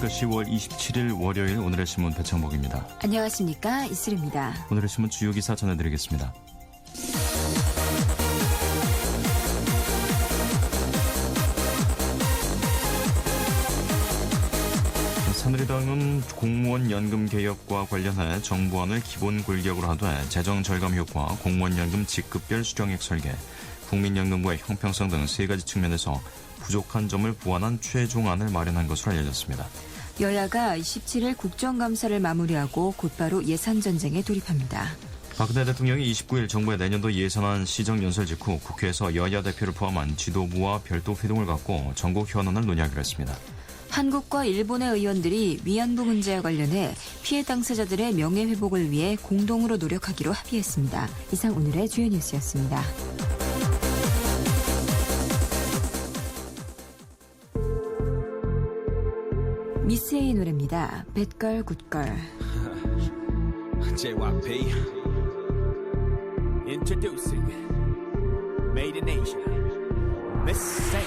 10월 27일 월요일 오늘의 신문 배창복입니다. 안녕하십니까, 이슬입니다. 오늘의 신문 주요 기사 전해드리겠습니다. 새누리당은 공무원 연금 개혁과 관련해 정부안을 기본 골격으로 하되 재정 절감 효과, 공무원 연금 직급별 수령액 설계, 국민연금과의 형평성 등 세 가지 측면에서 부족한 점을 보완한 최종안을 마련한 것으로 알려졌습니다. 여야가 27일 국정감사를 마무리하고 곧바로 예산전쟁에 돌입합니다. 박근혜 대통령이 29일 정부의 내년도 예산안 시정연설 직후 국회에서 여야 대표를 포함한 지도부와 별도 회동을 갖고 전국 현안을 논의하기로 했습니다. 한국과 일본의 의원들이 위안부 문제와 관련해 피해 당사자들의 명예회복을 위해 공동으로 노력하기로 합의했습니다. 이상 오늘의 주요 뉴스였습니다. 미스의 노래입니다. 뱃걸 굿걸. JYP Introducing Made in Asia Miss A.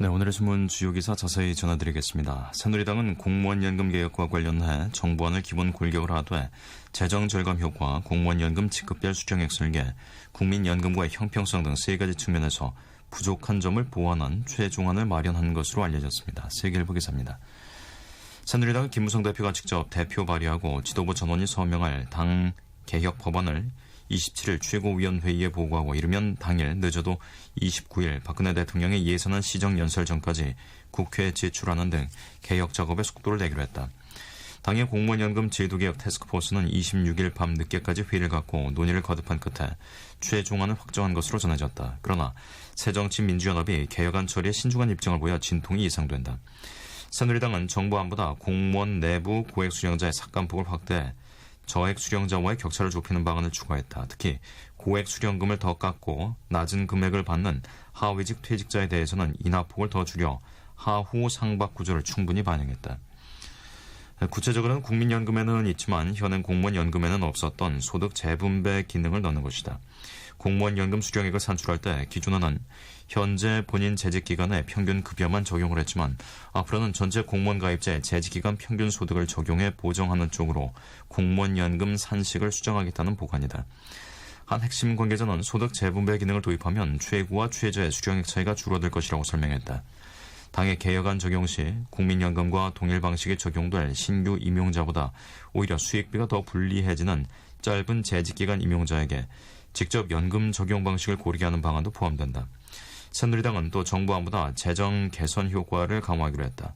네, 오늘의 신문 주요 기사 자세히 전해드리겠습니다. 새누리당은 공무원 연금 개혁과 관련해 정부안을 기본 골격을 하되 재정 절감 효과, 공무원 연금 직급별 수령액 설계, 국민연금과의 형평성 등 세 가지 측면에서 부족한 점을 보완한 최종안을 마련한 것으로 알려졌습니다. 세계일보 기사입니다. 새누리당 김무성 대표가 직접 대표 발의하고 지도부 전원이 서명할 당 개혁 법안을 27일 최고위원회의에 보고하고 이르면 당일 늦어도 29일 박근혜 대통령의 예산안 시정연설 전까지 국회에 제출하는 등 개혁 작업에 속도를 내기로 했다. 당의 공무원연금 제도개혁 태스크포스는 26일 밤 늦게까지 회의를 갖고 논의를 거듭한 끝에 최종안을 확정한 것으로 전해졌다. 그러나 새정치민주연합이 개혁안 처리에 신중한 입장을 보여 진통이 예상된다. 새누리당은 정부 안보다 공무원 내부 고액 수령자의 삭감폭을 확대해 저액 수령자와의 격차를 좁히는 방안을 추가했다. 특히 고액 수령금을 더 깎고 낮은 금액을 받는 하위직 퇴직자에 대해서는 인하폭을 더 줄여 하후 상박 구조를 충분히 반영했다. 구체적으로는 국민연금에는 있지만 현행 공무원연금에는 없었던 소득 재분배 기능을 넣는 것이다. 공무원연금 수령액을 산출할 때 기준은 현재 본인 재직기간의 평균 급여만 적용을 했지만 앞으로는 전체 공무원 가입자의 재직기간 평균 소득을 적용해 보정하는 쪽으로 공무원연금 산식을 수정하겠다는 보관이다. 한 핵심 관계자는 소득 재분배 기능을 도입하면 최고와 최저의 수령액 차이가 줄어들 것이라고 설명했다. 당의 개혁안 적용 시 국민연금과 동일 방식이 적용될 신규 임용자보다 오히려 수익비가 더 불리해지는 짧은 재직기간 임용자에게 직접 연금 적용 방식을 고르게 하는 방안도 포함된다. 새누리당은 또 정부안보다 재정 개선 효과를 강화하기로 했다.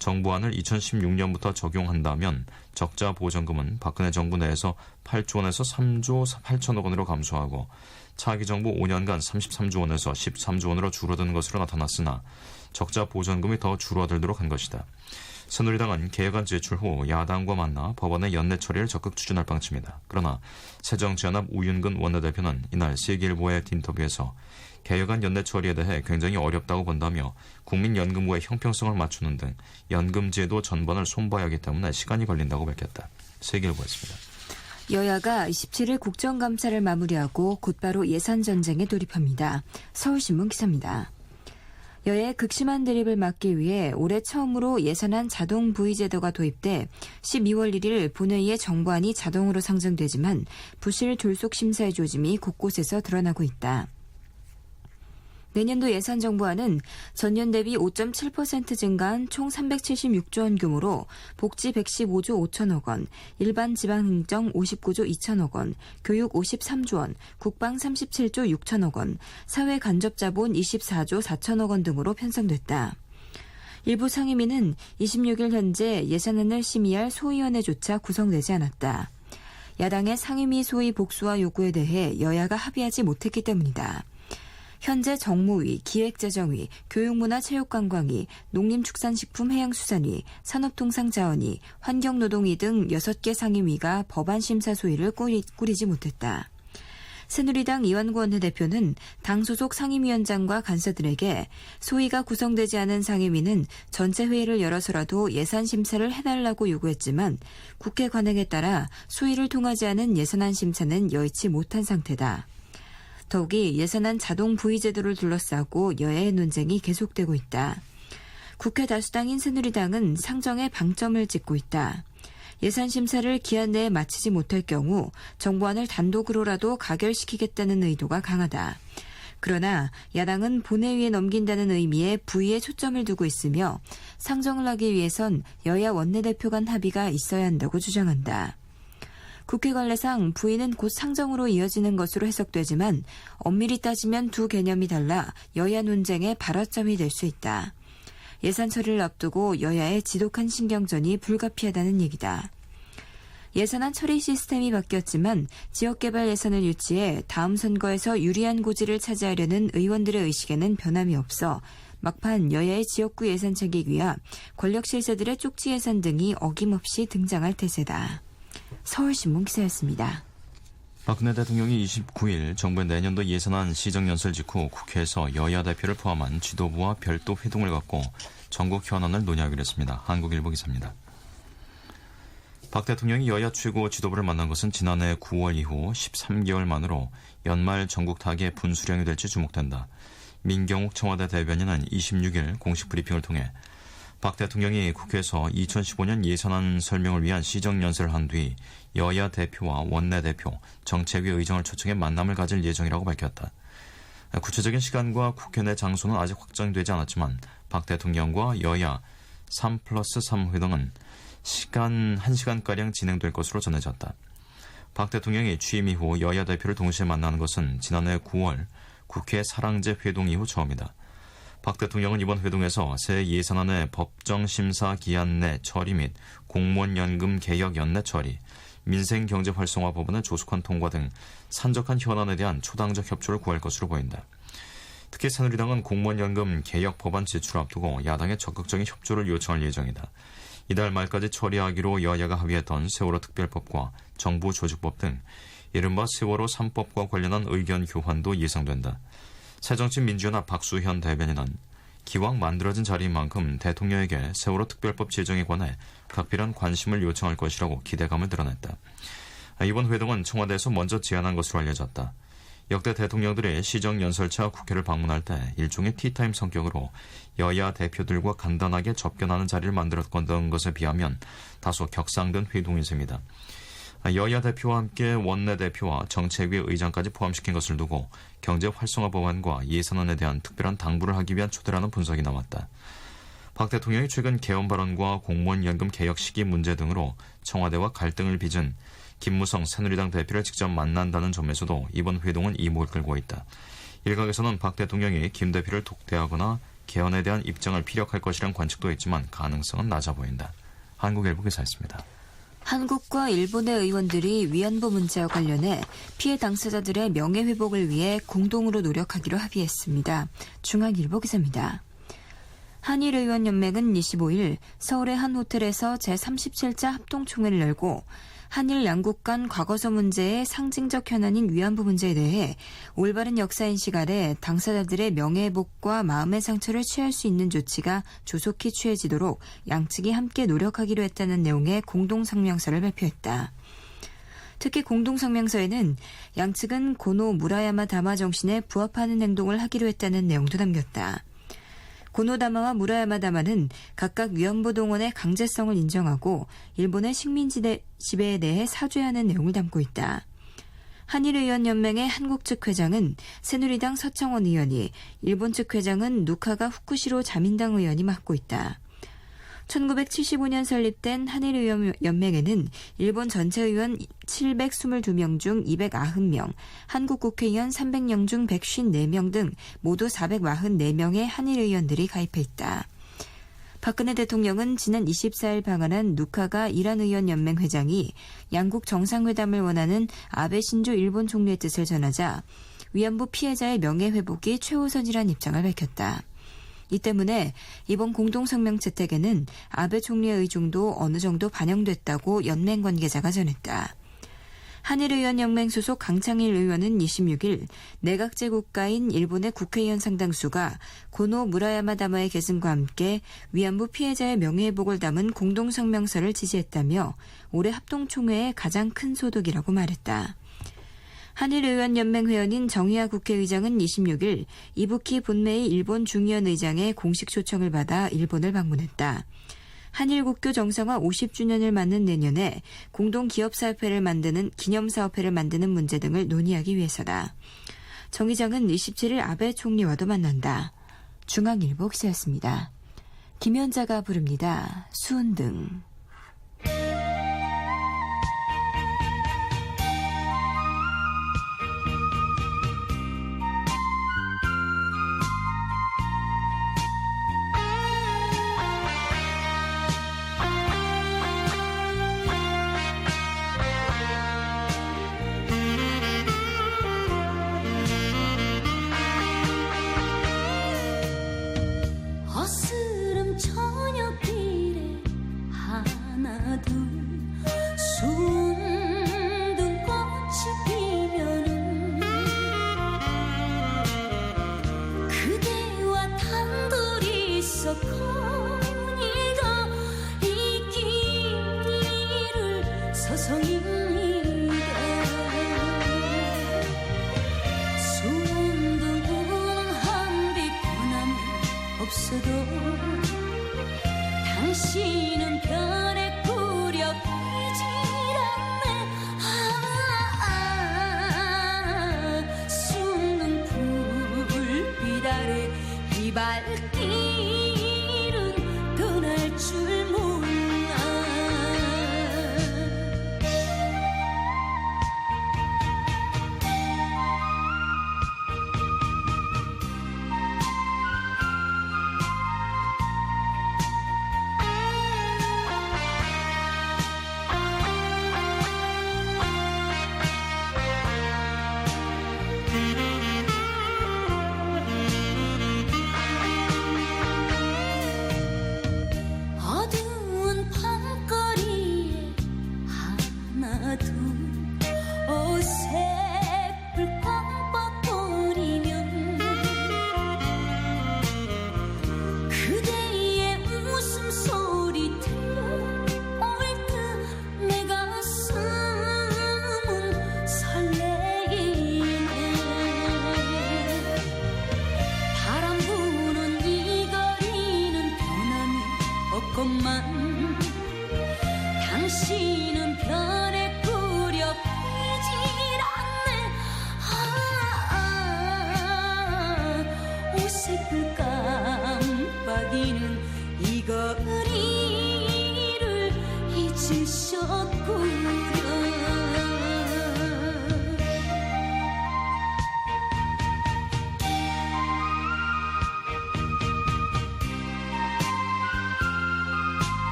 정부안을 2016년부터 적용한다면 적자 보전금은 박근혜 정부 내에서 8조 원에서 3조 8천억 원으로 감소하고 차기 정부 5년간 33조 원에서 13조 원으로 줄어드는 것으로 나타났으나 적자 보전금이 더 줄어들도록 한 것이다. 새누리당은 개혁안 제출 후 야당과 만나 법안의 연내 처리를 적극 추진할 방침이다. 그러나 새정치연합 우윤근 원내대표는 이날 세계일보의 인터뷰에서 개혁안 연내 처리에 대해 굉장히 어렵다고 본다며 국민연금과의 형평성을 맞추는 등 연금제도 전반을 손봐야 하기 때문에 시간이 걸린다고 밝혔다. 세계일보였습니다. 여야가 27일 국정감사를 마무리하고 곧바로 예산전쟁에 돌입합니다. 서울신문 기사입니다. 여야의 극심한 대립을 막기 위해 올해 처음으로 예산안 자동 부의 제도가 도입돼 12월 1일 본회의에 정부안이 자동으로 상정되지만 부실 졸속 심사의 조짐이 곳곳에서 드러나고 있다. 내년도 예산 정부안은 전년 대비 5.7% 증가한 총 376조 원 규모로 복지 115조 5천억 원, 일반 지방행정 59조 2천억 원, 교육 53조 원, 국방 37조 6천억 원, 사회 간접자본 24조 4천억 원 등으로 편성됐다. 일부 상임위는 26일 현재 예산안을 심의할 소위원회조차 구성되지 않았다. 야당의 상임위 소위 복수와 요구에 대해 여야가 합의하지 못했기 때문이다. 현재 정무위, 기획재정위, 교육문화체육관광위, 농림축산식품해양수산위, 산업통상자원위, 환경노동위 등 6개 상임위가 법안 심사 소위를 꾸리지 못했다. 새누리당 이완구 원내대표는 당 소속 상임위원장과 간사들에게 소위가 구성되지 않은 상임위는 전체 회의를 열어서라도 예산 심사를 해달라고 요구했지만 국회 관행에 따라 소위를 통하지 않은 예산안 심사는 여의치 못한 상태다. 더욱이 예산안 자동 부의 제도를 둘러싸고 여야의 논쟁이 계속되고 있다. 국회 다수당인 새누리당은 상정에 방점을 찍고 있다. 예산 심사를 기한 내에 마치지 못할 경우 정부안을 단독으로라도 가결시키겠다는 의도가 강하다. 그러나 야당은 본회의에 넘긴다는 의미의 부의에 초점을 두고 있으며 상정을 하기 위해선 여야 원내대표 간 합의가 있어야 한다고 주장한다. 국회 관례상 부의는 곧 상정으로 이어지는 것으로 해석되지만 엄밀히 따지면 두 개념이 달라 여야 논쟁의 발화점이 될 수 있다. 예산 처리를 앞두고 여야의 지독한 신경전이 불가피하다는 얘기다. 예산안 처리 시스템이 바뀌었지만 지역개발 예산을 유치해 다음 선거에서 유리한 고지를 차지하려는 의원들의 의식에는 변함이 없어 막판 여야의 지역구 예산 채기위와 권력 실세들의 쪽지 예산 등이 어김없이 등장할 태세다. 서울신문 기사였습니다. 박근혜 대통령이 29일 정부의 내년도 예산안 시정연설 직후 국회에서 여야 대표를 포함한 지도부와 별도 회동을 갖고 전국 현안을 논의하기로 했습니다. 한국일보 기사입니다. 박 대통령이 여야 최고 지도부를 만난 것은 지난해 9월 이후 13개월 만으로 연말 전국 타기의 분수령이 될지 주목된다. 민경욱 청와대 대변인은 26일 공식 브리핑을 통해 박 대통령이 국회에서 2015년 예산안 설명을 위한 시정연설을 한 뒤 여야 대표와 원내대표, 정책위 의장을 초청해 만남을 가질 예정이라고 밝혔다. 구체적인 시간과 국회 내 장소는 아직 확정되지 않았지만 박 대통령과 여야 3+3 회동은 1시간가량 진행될 것으로 전해졌다. 박 대통령이 취임 이후 여야 대표를 동시에 만나는 것은 지난해 9월 국회 사랑제 회동 이후 처음이다. 박 대통령은 이번 회동에서 새 예산안의 법정심사 기한 내 처리 및 공무원연금 개혁 연내 처리, 민생경제활성화 법안의 조속한 통과 등 산적한 현안에 대한 초당적 협조를 구할 것으로 보인다. 특히 새누리당은 공무원연금 개혁 법안 제출을 앞두고 야당의 적극적인 협조를 요청할 예정이다. 이달 말까지 처리하기로 여야가 합의했던 세월호 특별법과 정부 조직법 등 이른바 세월호 3법과 관련한 의견 교환도 예상된다. 새정치민주연합 박수현 대변인은 기왕 만들어진 자리인 만큼 대통령에게 세월호 특별법 제정에 관해 각별한 관심을 요청할 것이라고 기대감을 드러냈다. 이번 회동은 청와대에서 먼저 제안한 것으로 알려졌다. 역대 대통령들의 시정연설차 국회를 방문할 때 일종의 티타임 성격으로 여야 대표들과 간단하게 접견하는 자리를 만들었던 것에 비하면 다소 격상된 회동인 셈이다. 여야 대표와 함께 원내대표와 정책위 의장까지 포함시킨 것을 두고 경제활성화 법안과 예산안에 대한 특별한 당부를 하기 위한 초대라는 분석이 나왔다. 박 대통령이 최근 개헌 발언과 공무원연금 개혁 시기 문제 등으로 청와대와 갈등을 빚은 김무성 새누리당 대표를 직접 만난다는 점에서도 이번 회동은 이목을 끌고 있다. 일각에서는 박 대통령이 김 대표를 독대하거나 개헌에 대한 입장을 피력할 것이란 관측도 있지만 가능성은 낮아 보인다. 한국일보 기사였습니다. 한국과 일본의 의원들이 위안부 문제와 관련해 피해 당사자들의 명예회복을 위해 공동으로 노력하기로 합의했습니다. 중앙일보 기사입니다. 한일의원연맹은 25일 서울의 한 호텔에서 제37차 합동총회를 열고 한일 양국 간 과거사 문제의 상징적 현안인 위안부 문제에 대해 올바른 역사인식 아래 당사자들의 명예회복과 마음의 상처를 취할 수 있는 조치가 조속히 취해지도록 양측이 함께 노력하기로 했다는 내용의 공동성명서를 발표했다. 특히 공동성명서에는 양측은 고노 무라야마 다마 정신에 부합하는 행동을 하기로 했다는 내용도 담겼다. 고노다마와 무라야마 다마는 각각 위안부 동원의 강제성을 인정하고 일본의 식민지 지배에 대해 사죄하는 내용을 담고 있다. 한일의원연맹의 한국 측 회장은 새누리당 서청원 의원이, 일본 측 회장은 누카가 후쿠시로 자민당 의원이 맡고 있다. 1975년 설립된 한일의원연맹에는 일본 전체 의원 722명 중 290명, 한국 국회의원 300명 중 154명 등 모두 444명의 한일의원들이 가입해 있다. 박근혜 대통령은 지난 24일 방한한 누카가 이란의원연맹 회장이 양국 정상회담을 원하는 아베 신조 일본 총리의 뜻을 전하자 위안부 피해자의 명예회복이 최우선이란 입장을 밝혔다. 이 때문에 이번 공동성명 채택에는 아베 총리의 의중도 어느 정도 반영됐다고 연맹 관계자가 전했다. 한일의원연맹 소속 강창일 의원은 26일 내각제 국가인 일본의 국회의원 상당수가 고노 무라야마 다마의 계승과 함께 위안부 피해자의 명예회복을 담은 공동성명서를 지지했다며 올해 합동총회의 가장 큰 소득이라고 말했다. 한일의원연맹 회원인 정의아 국회의장은 26일 이부키 본메이 일본 중의원 의장의 공식 초청을 받아 일본을 방문했다. 한일국교 정상화 50주년을 맞는 내년에 공동기업사업회를 만드는 기념사업회를 만드는 문제 등을 논의하기 위해서다. 정 의장은 27일 아베 총리와도 만난다. 중앙일보 기사였습니다. 김연자가 부릅니다. 수은등. 어스름 저녁길에 하나 둘 순둥꽃이 피면은 그대와 단둘이서 거닐다 이 길을 서성입니다. 순둥은 한빛 보남 없어도 당신은 별에 꾸려 피질 않네. 숨는 불빛 아래 이 발길은 떠날 줄 몰라.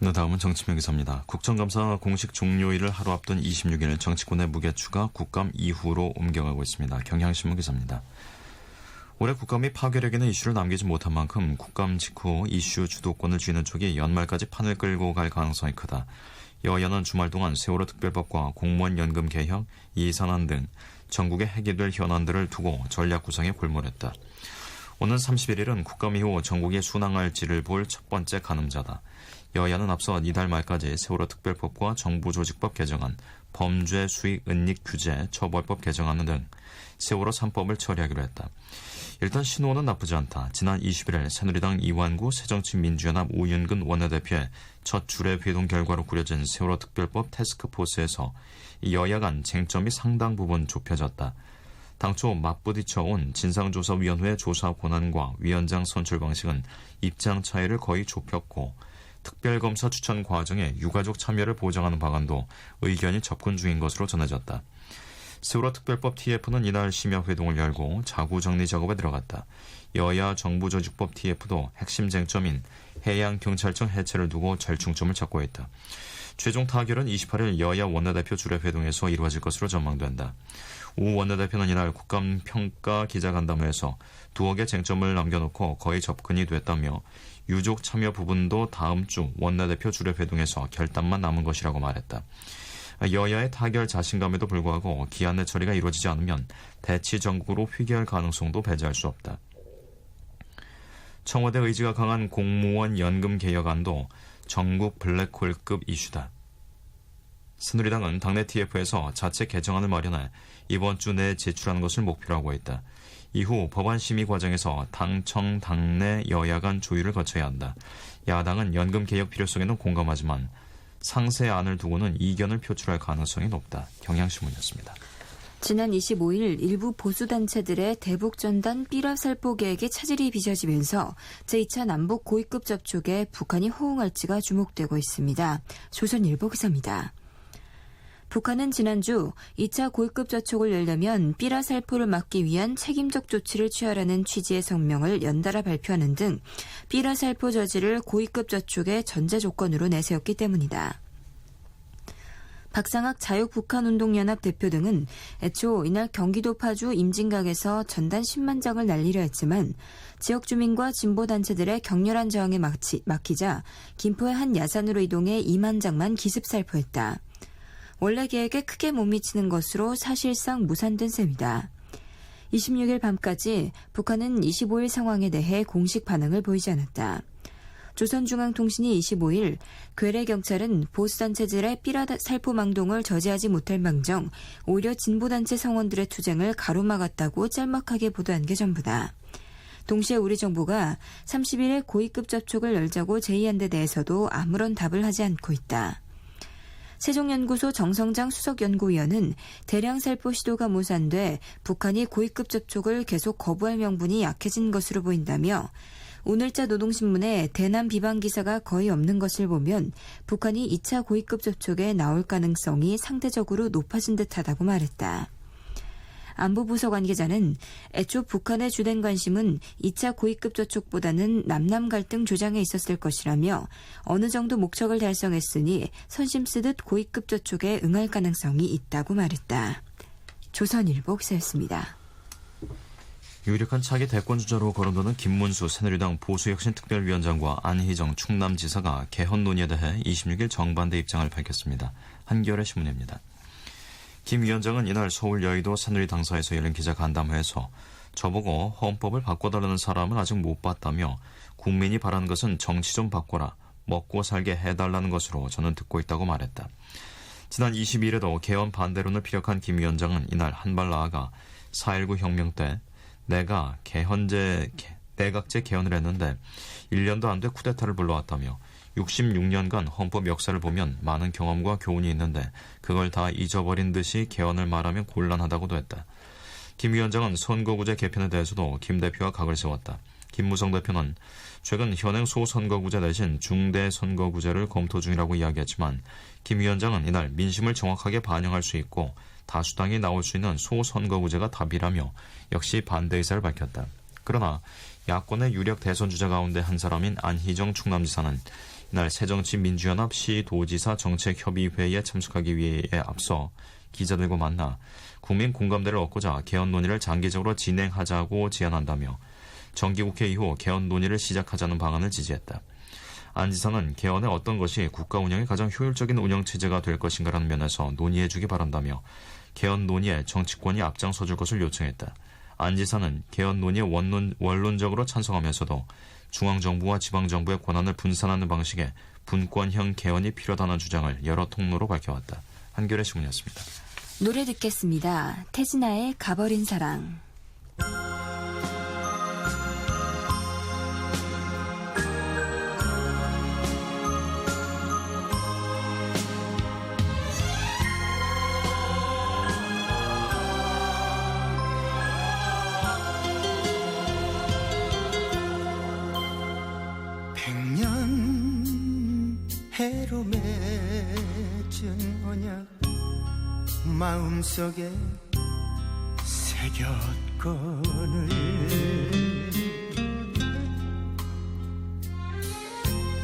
네, 다음은 정치면 기사입니다. 국정감사 공식 종료일을 하루 앞둔 26일 정치권의 무게추가 국감 이후로 옮겨가고 있습니다. 경향신문 기사입니다. 올해 국감이 파괴력 있는 이슈를 남기지 못한 만큼 국감 직후 이슈 주도권을 쥐는 쪽이 연말까지 판을 끌고 갈 가능성이 크다. 여야는 주말 동안 세월호 특별법과 공무원 연금 개혁, 예산안 등 전국에 해결될 현안들을 두고 전략 구상에 골몰했다. 오는 31일은 국감 이후 전국에 순항할지를 볼 첫 번째 가늠자다. 여야는 앞서 이달 말까지 세월호 특별법과 정부조직법 개정안, 범죄 수익 은닉 규제 처벌법 개정안 등 세월호 3법을 처리하기로 했다. 일단 신호는 나쁘지 않다. 지난 21일 새누리당 이완구 새정치민주연합 오윤근 원내대표의 첫 주례 회동 결과로 꾸려진 세월호 특별법 태스크포스에서 여야 간 쟁점이 상당 부분 좁혀졌다. 당초 맞부딪혀온 진상조사위원회 조사 권한과 위원장 선출 방식은 입장 차이를 거의 좁혔고 특별검사 추천 과정에 유가족 참여를 보장하는 방안도 의견이 접근 중인 것으로 전해졌다. 세월호 특별법 TF는 이날 심야회동을 열고 자구정리 작업에 들어갔다. 여야 정부조직법 TF도 핵심 쟁점인 해양경찰청 해체를 두고 절충점을 찾고 있다. 최종 타결은 28일 여야 원내대표 주례회동에서 이루어질 것으로 전망된다. 우 원내대표는 이날 국감 평가 기자간담회에서 두어 개 쟁점을 남겨놓고 거의 접근이 됐다며 유족 참여 부분도 다음 주 원내대표 주례회동에서 결단만 남은 것이라고 말했다. 여야의 타결 자신감에도 불구하고 기한 내 처리가 이루어지지 않으면 대치 전국으로 휘결 가능성도 배제할 수 없다. 청와대 의지가 강한 공무원 연금 개혁안도 전국 블랙홀급 이슈다. 새누리당은 당내 TF에서 자체 개정안을 마련해 이번 주 내에 제출하는 것을 목표로 하고 있다. 이후 법안 심의 과정에서 당청 당내 여야 간 조율을 거쳐야 한다. 야당은 연금 개혁 필요성에는 공감하지만 상세안을 두고는 이견을 표출할 가능성이 높다. 경향신문이었습니다. 지난 25일 일부 보수단체들의 대북전단 삐라살포 계획에 차질이 빚어지면서 제2차 남북 고위급 접촉에 북한이 호응할지가 주목되고 있습니다. 조선일보 기사입니다. 북한은 지난주 2차 고위급 접촉을 열려면 삐라살포를 막기 위한 책임적 조치를 취하라는 취지의 성명을 연달아 발표하는 등 삐라살포 저지를 고위급 접촉의 전제 조건으로 내세웠기 때문이다. 박상학 자유북한운동연합 대표 등은 애초 이날 경기도 파주 임진각에서 전단 10만 장을 날리려 했지만 지역 주민과 진보단체들의 격렬한 저항에 막히자 김포의 한 야산으로 이동해 2만 장만 기습살포했다. 원래 계획에 크게 못 미치는 것으로 사실상 무산된 셈이다. 26일 밤까지 북한은 25일 상황에 대해 공식 반응을 보이지 않았다. 조선중앙통신이 25일 괴뢰경찰은 보수단체들의 삐라살포 망동을 저지하지 못할 망정 오히려 진보단체 성원들의 투쟁을 가로막았다고 짤막하게 보도한 게 전부다. 동시에 우리 정부가 30일에 고위급 접촉을 열자고 제의한 데 대해서도 아무런 답을 하지 않고 있다. 세종연구소 정성장 수석연구위원은 대량 살포 시도가 무산돼 북한이 고위급 접촉을 계속 거부할 명분이 약해진 것으로 보인다며 오늘자 노동신문에 대남 비방 기사가 거의 없는 것을 보면 북한이 2차 고위급 접촉에 나올 가능성이 상대적으로 높아진 듯하다고 말했다. 안보부서 관계자는 애초 북한의 주된 관심은 2차 고위급 접촉보다는 남남 갈등 조장에 있었을 것이라며 어느 정도 목적을 달성했으니 선심 쓰듯 고위급 접촉에 응할 가능성이 있다고 말했다. 조선일보 기사였습니다. 유력한 차기 대권주자로 거론되는 김문수 새누리당 보수혁신특별위원장과 안희정 충남지사가 개헌 논의에 대해 26일 정반대 입장을 밝혔습니다. 한겨레 신문입니다. 김 위원장은 이날 서울 여의도 새누리당사에서 열린 기자간담회에서 저보고 헌법을 바꿔달라는 사람을 아직 못 봤다며 국민이 바라는 것은 정치 좀 바꿔라, 먹고 살게 해달라는 것으로 저는 듣고 있다고 말했다. 지난 22일에도 개헌 반대론을 피력한 김 위원장은 이날 한 발 나아가 4.19 혁명 때 내가 내각제 개헌을 했는데 1년도 안 돼 쿠데타를 불러왔다며 66년간 헌법 역사를 보면 많은 경험과 교훈이 있는데 그걸 다 잊어버린 듯이 개헌을 말하면 곤란하다고도 했다. 김 위원장은 선거구제 개편에 대해서도 김 대표와 각을 세웠다. 김무성 대표는 최근 현행 소선거구제 대신 중대선거구제를 검토 중이라고 이야기했지만 김 위원장은 이날 민심을 정확하게 반영할 수 있고 다수당이 나올 수 있는 소선거구제가 답이라며 역시 반대 의사를 밝혔다. 그러나 야권의 유력 대선 주자 가운데 한 사람인 안희정 충남지사는 이날 새정치민주연합 시도지사 정책협의회에 참석하기 위해 앞서 기자들과 만나 국민 공감대를 얻고자 개헌 논의를 장기적으로 진행하자고 제안한다며 정기국회 이후 개헌 논의를 시작하자는 방안을 지지했다. 안 지사는 개헌의 어떤 것이 국가 운영의 가장 효율적인 운영체제가 될 것인가라는 면에서 논의해주기 바란다며 개헌 논의에 정치권이 앞장서줄 것을 요청했다. 안 지사는 개헌 논의에 원론적으로 찬성하면서도 중앙정부와 지방정부의 권한을 분산하는 방식의 분권형 개헌이 필요하다는 주장을 여러 통로로 밝혀왔다. 한겨레 신문이었습니다. 노래 듣겠습니다. 태진아의 가버린 사랑. 해로 맺은 언약 마음속에 새겼거늘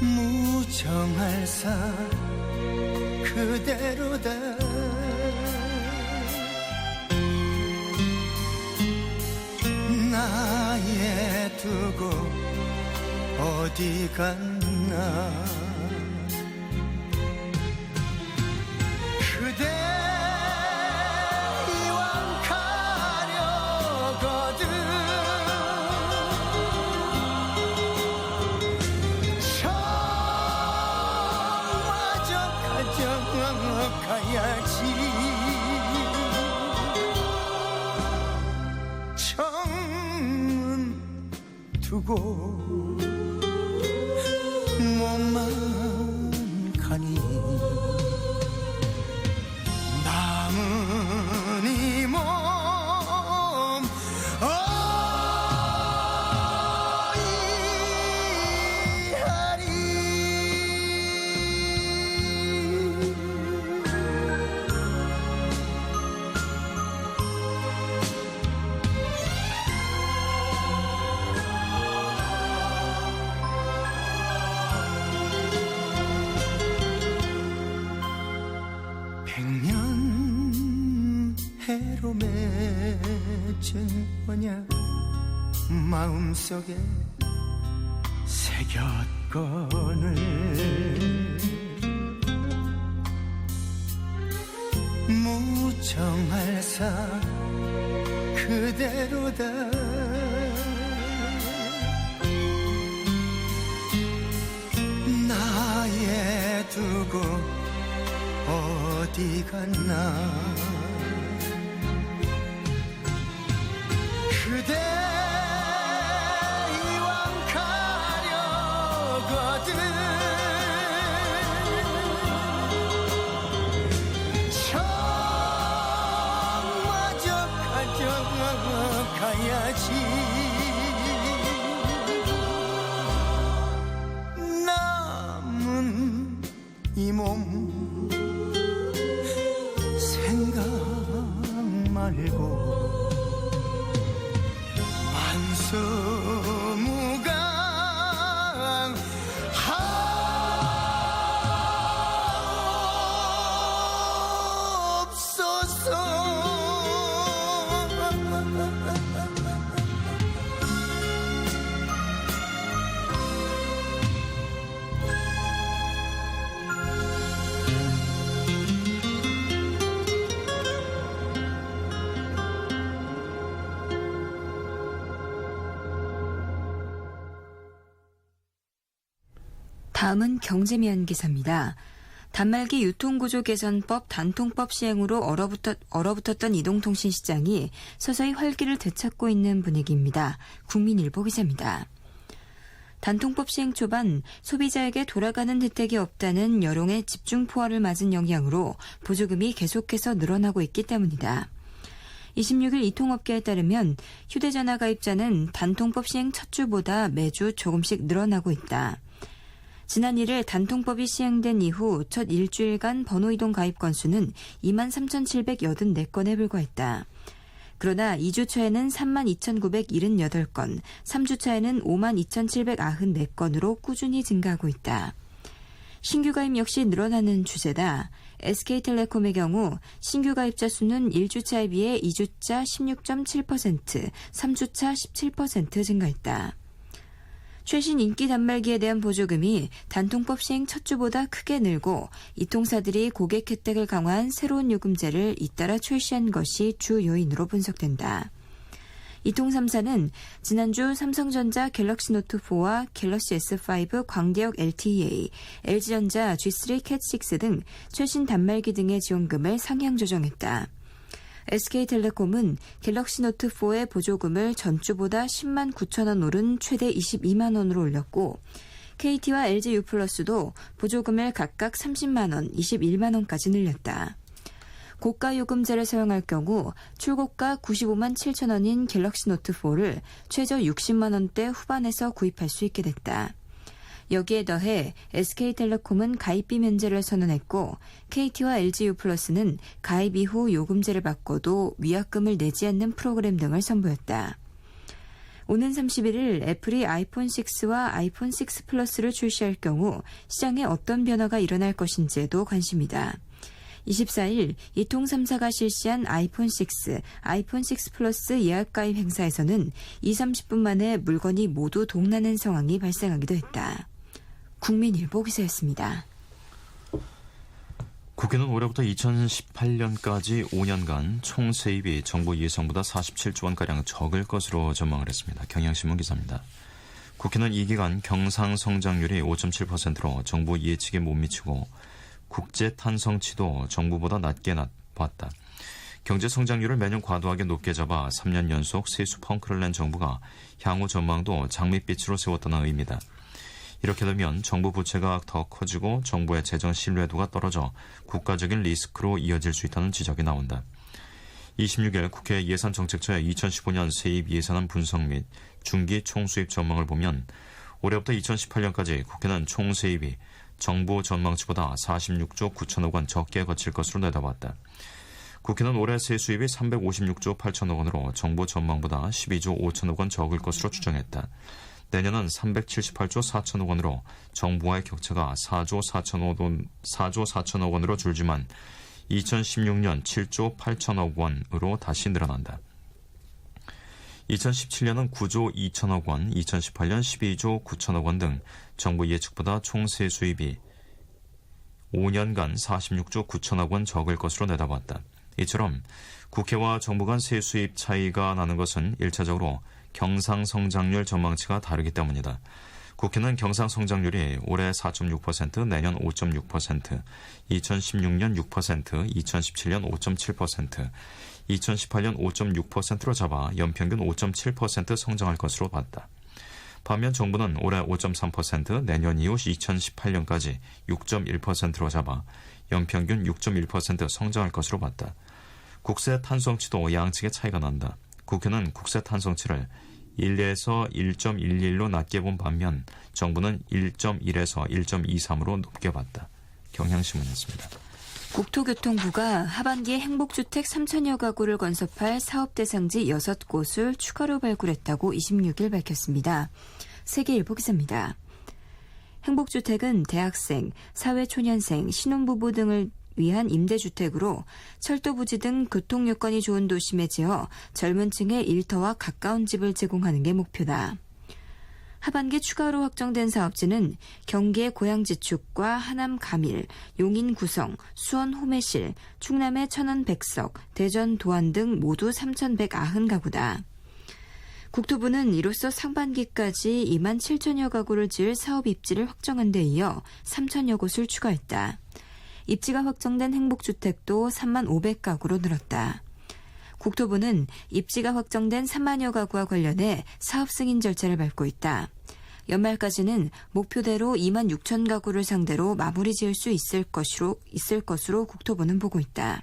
무정할 사 그대로다 나의 두고 어디 갔나 그대 이왕 가려거든 정마저 가져가야지 정은 두고 몸만 가니 남은 이 몸 어이하리 백년 해로 맺은 언약 마음속에 새겼거늘 무정할 사 그대로다 나의 두고 어디 갔나 그대 이왕 가려거든 정마저 가져가야지 남은 이 몸 생각 말고 만수무강 다음은 경제면 기사입니다. 단말기 유통구조 개선법 단통법 시행으로 얼어붙었던 이동통신 시장이 서서히 활기를 되찾고 있는 분위기입니다. 국민일보 기자입니다. 단통법 시행 초반 소비자에게 돌아가는 혜택이 없다는 여론의 집중 포화를 맞은 영향으로 보조금이 계속해서 늘어나고 있기 때문이다. 26일 이통업계에 따르면 휴대전화 가입자는 단통법 시행 첫 주보다 매주 조금씩 늘어나고 있다. 지난 1일 단통법이 시행된 이후 첫 일주일간 번호이동 가입 건수는 23,784건에 불과했다. 그러나 2주 차에는 32,978건, 3주 차에는 52,794건으로 꾸준히 증가하고 있다. 신규 가입 역시 늘어나는 추세다. SK텔레콤의 경우 신규 가입자 수는 1주차에 비해 2주차 16.7%, 3주차 17% 증가했다. 최신 인기 단말기에 대한 보조금이 단통법 시행 첫 주보다 크게 늘고 이통사들이 고객 혜택을 강화한 새로운 요금제를 잇따라 출시한 것이 주 요인으로 분석된다. 이통 3사는 지난주 삼성전자 갤럭시 노트4와 갤럭시 S5 광대역 LTEA, LG전자 G3 캣6 등 최신 단말기 등의 지원금을 상향 조정했다. SK텔레콤은 갤럭시 노트4의 보조금을 전주보다 10만 9천 원 오른 최대 22만 원으로 올렸고 KT와 LG유플러스도 보조금을 각각 30만 원, 21만 원까지 늘렸다. 고가 요금제를 사용할 경우 출고가 95만 7천 원인 갤럭시 노트4를 최저 60만 원대 후반에서 구입할 수 있게 됐다. 여기에 더해 SK텔레콤은 가입비 면제를 선언했고 KT와 LG유플러스는 가입 이후 요금제를 바꿔도 위약금을 내지 않는 프로그램 등을 선보였다. 오는 31일 애플이 아이폰 6와 아이폰 6 플러스를 출시할 경우 시장에 어떤 변화가 일어날 것인지에도 관심이다. 24일 이통 3사가 실시한 아이폰 6, 아이폰 6 플러스 예약 가입 행사에서는 20-30분 만에 물건이 모두 동나는 상황이 발생하기도 했다. 국민일보 기사였습니다. 국회는 올해부터 2018년까지 5년간 총 세입이 정부 예상보다 47조 원가량 적을 것으로 전망을 했습니다. 경향신문 기사입니다. 국회는 이 기간 경상 성장률이 5.7%로 정부 예측에 못 미치고 국제 탄성치도 정부보다 낮게 봤다. 경제 성장률을 매년 과도하게 높게 잡아 3년 연속 세수 펑크를 낸 정부가 향후 전망도 장밋빛으로 세웠다는 의미다. 이렇게 되면 정부 부채가 더 커지고 정부의 재정 신뢰도가 떨어져 국가적인 리스크로 이어질 수 있다는 지적이 나온다. 26일 국회 예산정책처의 2015년 세입 예산안 분석 및 중기 총수입 전망을 보면 올해부터 2018년까지 국회는 총 세입이 정부 전망치보다 46조 9천억 원 적게 거칠 것으로 내다봤다. 국회는 올해 세수입이 356조 8천억 원으로 정부 전망보다 12조 5천억 원 적을 것으로 추정했다. 내년은 378조 4천억 원으로 정부와의 격차가 4조 4천억 원으로 줄지만 2016년 7조 8천억 원으로 다시 늘어난다. 2017년은 9조 2천억 원, 2018년 12조 9천억 원 등 정부 예측보다 총 세수입이 5년간 46조 9천억 원 적을 것으로 내다봤다. 이처럼 국회와 정부 간 세수입 차이가 나는 것은 1차적으로 경상성장률 전망치가 다르기 때문이다. 국회는 경상성장률이 올해 4.6%, 내년 5.6%, 2016년 6%, 2017년 5.7%, 2018년 5.6%로 잡아 연평균 5.7% 성장할 것으로 봤다. 반면 정부는 올해 5.3%, 내년 이후 2018년까지 6.1%로 잡아 연평균 6.1% 성장할 것으로 봤다. 국세 탄성치도 양측의 차이가 난다. 국회는 국세 탄성치를 1에서 1.11로 낮게 본 반면 정부는 1.1에서 1.23으로 높게 봤다. 경향신문이었습니다. 국토교통부가 하반기에 행복주택 3천여 가구를 건설할 사업대상지 6곳을 추가로 발굴했다고 26일 밝혔습니다. 세계일보 기사입니다. 행복주택은 대학생, 사회초년생, 신혼부부 등을 위한 임대주택으로 철도 부지 등 교통 여건이 좋은 도심에 지어 젊은 층에 일터와 가까운 집을 제공하는 게 목표다. 하반기 추가로 확정된 사업지는 경기의 고양지축과 하남 가밀, 용인 구성, 수원 호매실, 충남의 천안 백석, 대전 도안 등 모두 3,190가구다. 국토부는 이로써 상반기까지 2만 7천여 가구를 지을 사업 입지를 확정한 데 이어 3천여 곳을 추가했다. 입지가 확정된 행복주택도 3만 500가구로 늘었다. 국토부는 입지가 확정된 3만여 가구와 관련해 사업 승인 절차를 밟고 있다. 연말까지는 목표대로 2만 6천 가구를 상대로 마무리 지을 수 있을 것으로 국토부는 보고 있다.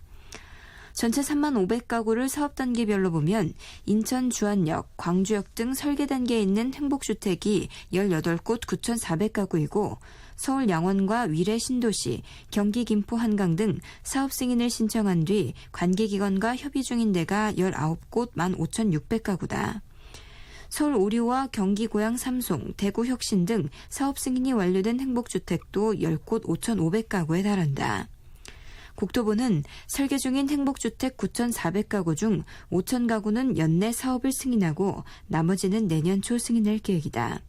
전체 3만 500가구를 사업 단계별로 보면 인천 주안역, 광주역 등 설계 단계에 있는 행복주택이 18곳 9,400가구이고 서울 양원과 위례 신도시, 경기 김포 한강 등 사업 승인을 신청한 뒤 관계기관과 협의 중인 데가 19곳 15,600가구다. 서울 오류와 경기 고양 삼송, 대구 혁신 등 사업 승인이 완료된 행복주택도 10곳 5,500가구에 달한다. 국토부는 설계 중인 행복주택 9,400가구 중 5,000가구는 연내 사업을 승인하고 나머지는 내년 초 승인할 계획이다.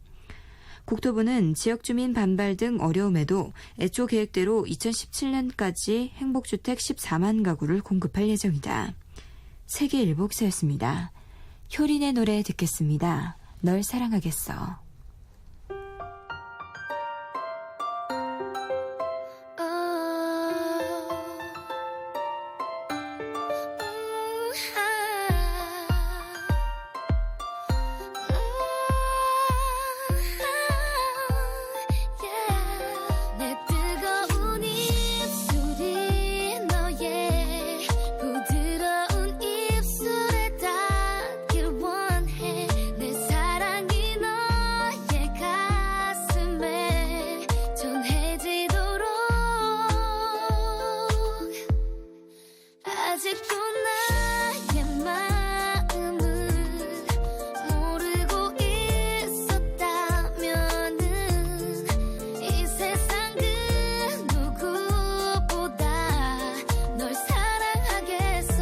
국토부는 지역주민 반발 등 어려움에도 애초 계획대로 2017년까지 행복주택 14만 가구를 공급할 예정이다. 세계일복스였습니다. 효린의 노래 듣겠습니다. 널 사랑하겠어. 내 뜨거운 입술이 너의 부드러운 입술에 닿길 원해. 내 사랑이 너의 가슴에 전해지도록. 아직도 나의 마음을 모르고 있었다면은 이 세상 그 누구보다 널 사랑하겠어.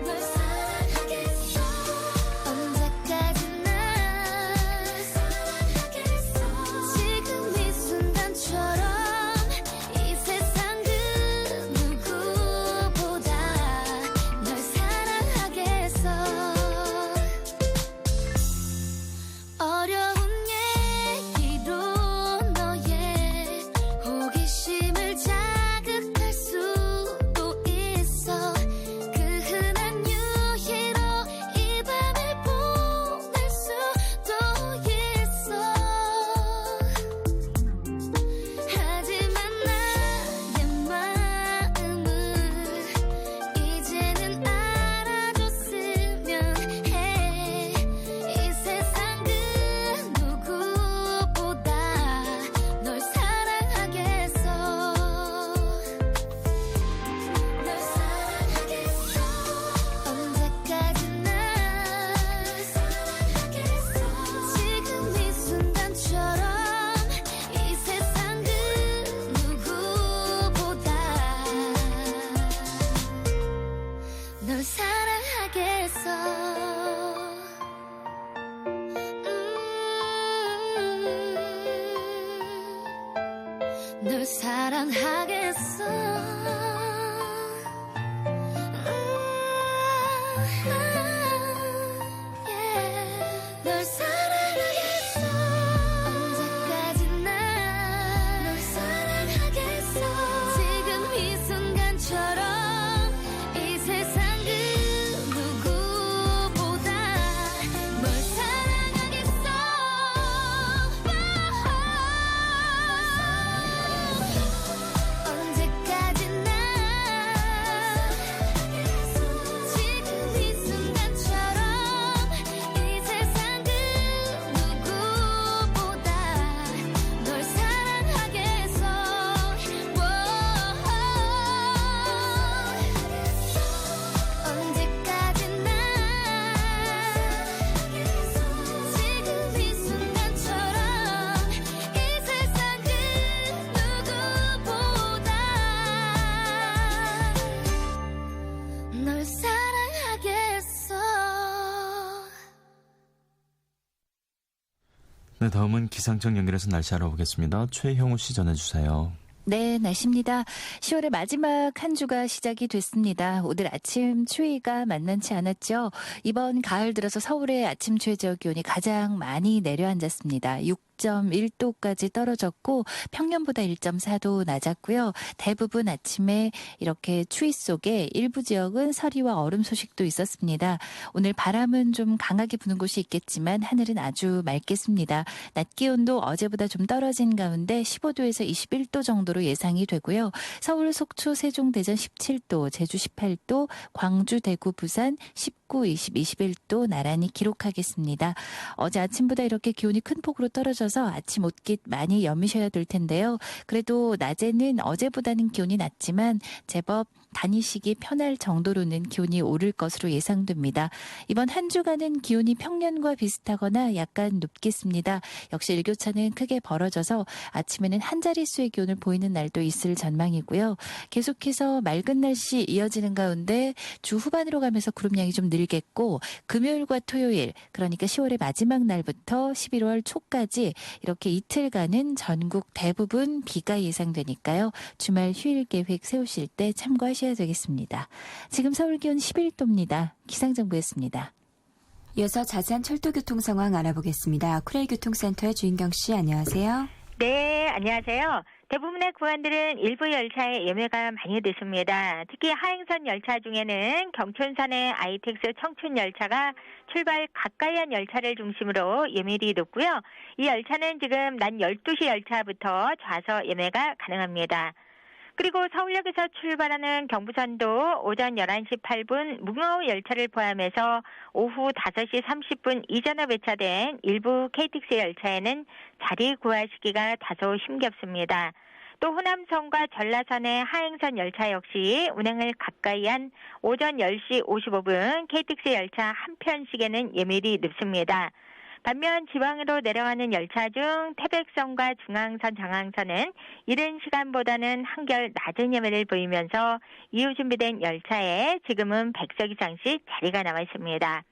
널 사랑하겠어. 언제까지나 사랑하겠어. 지금 이 순간처럼 이 세상 그 누구보다 널 사랑하겠어. 어려운 얘기로 너의 호기심을 자극할 수도 있어. 그 흔한 유희로 이 밤을 보낼 수도 있어. 하지만 나의 마음을 이제는 알아줬으면 해. 이 세상 그 누구보다 널 사랑하겠어. 널 사랑하겠어. 언제까지나 사랑하겠어. 지금 이 순간처럼 이 세상 그 누구보다 널 사랑하겠어. 널 사랑하겠어. 널 사랑하겠어. 언제까지나 널 사랑하겠어. 지금 이 순간처럼 이 세상 그 누구보다 널 사랑하겠어. 언제까지나 지금 이 순간처럼 이 세상 그 누구보다 널 사랑하겠어. 언제까지나 지금 이 순간처럼 이 세상 그 누구보다 널 사랑하겠어. 네, 다음은 기상청 연결해서 날씨 알아보겠습니다. 최형우 씨 전해주세요. 네, 날씨입니다. 10월의 마지막 한 주가 시작이 됐습니다. 오늘 아침 추위가 만만치 않았죠. 이번 가을 들어서 서울의 아침 최저 기온이 가장 많이 내려앉았습니다. 6.1도까지 떨어졌고 평년보다 1.4도 낮았고요. 대부분 아침에 이렇게 추위 속에 일부 지역은 서리와 얼음 소식도 있었습니다. 오늘 바람은 좀 강하게 부는 곳이 있겠지만 하늘은 아주 맑겠습니다. 낮 기온도 어제보다 좀 떨어진 가운데 15도에서 21도 정도로 예상이 되고요. 서울, 속초, 세종, 대전 17도, 제주 18도, 광주, 대구, 부산 19, 20, 21도 나란히 기록하겠습니다. 어제 아침보다 이렇게 기온이 큰 폭으로 떨어져서 아침 옷깃 많이 여미셔야 될 텐데요. 그래도 낮에는 어제보다는 기온이 낮지만 제법 다니시기 편할 정도로는 기온이 오를 것으로 예상됩니다. 이번 한 주간은 기온이 평년과 비슷하거나 약간 높겠습니다. 역시 일교차는 크게 벌어져서 아침에는 한 자릿수의 기온을 보이는 날도 있을 전망이고요. 계속해서 맑은 날씨 이어지는 가운데 주 후반으로 가면서 구름량이 좀 늘겠고 금요일과 토요일 그러니까 10월의 마지막 날부터 11월 초까지 이렇게 이틀간은 전국 대부분 비가 예상되니까요. 주말 휴일 계획 세우실 때 참고하셔야 되겠습니다. 지금 서울 기온 11도입니다. 기상정보였습니다. 이어서 자세한 철도 교통 상황 알아보겠습니다. 쿠레일 교통센터의 주인경 씨, 안녕하세요. 네, 안녕하세요. 대부분의 구간들은 일부 열차에 예매가 많이 됐습니다. 특히 하행선 열차 중에는 경춘선의 ITX 청춘 열차가 출발 가까이 한 열차를 중심으로 예매율이 높고요. 이 열차는 지금 낮 12시 열차부터 좌석 예매가 가능합니다. 그리고 서울역에서 출발하는 경부선도 오전 11시 8분 무궁화호 열차를 포함해서 오후 5시 30분 이전에 배차된 일부 KTX 열차에는 자리 구하시기가 다소 힘겹습니다. 또 호남선과 전라선의 하행선 열차 역시 운행을 가까이 한 오전 10시 55분 KTX 열차 한 편씩에는 예매율이 높습니다. 반면 지방으로 내려가는 열차 중 태백선과 중앙선, 장항선은 이른 시간보다는 한결 낮은 예매를 보이면서 이후 준비된 열차에 지금은 100석 이상씩 자리가 남아 있습니다.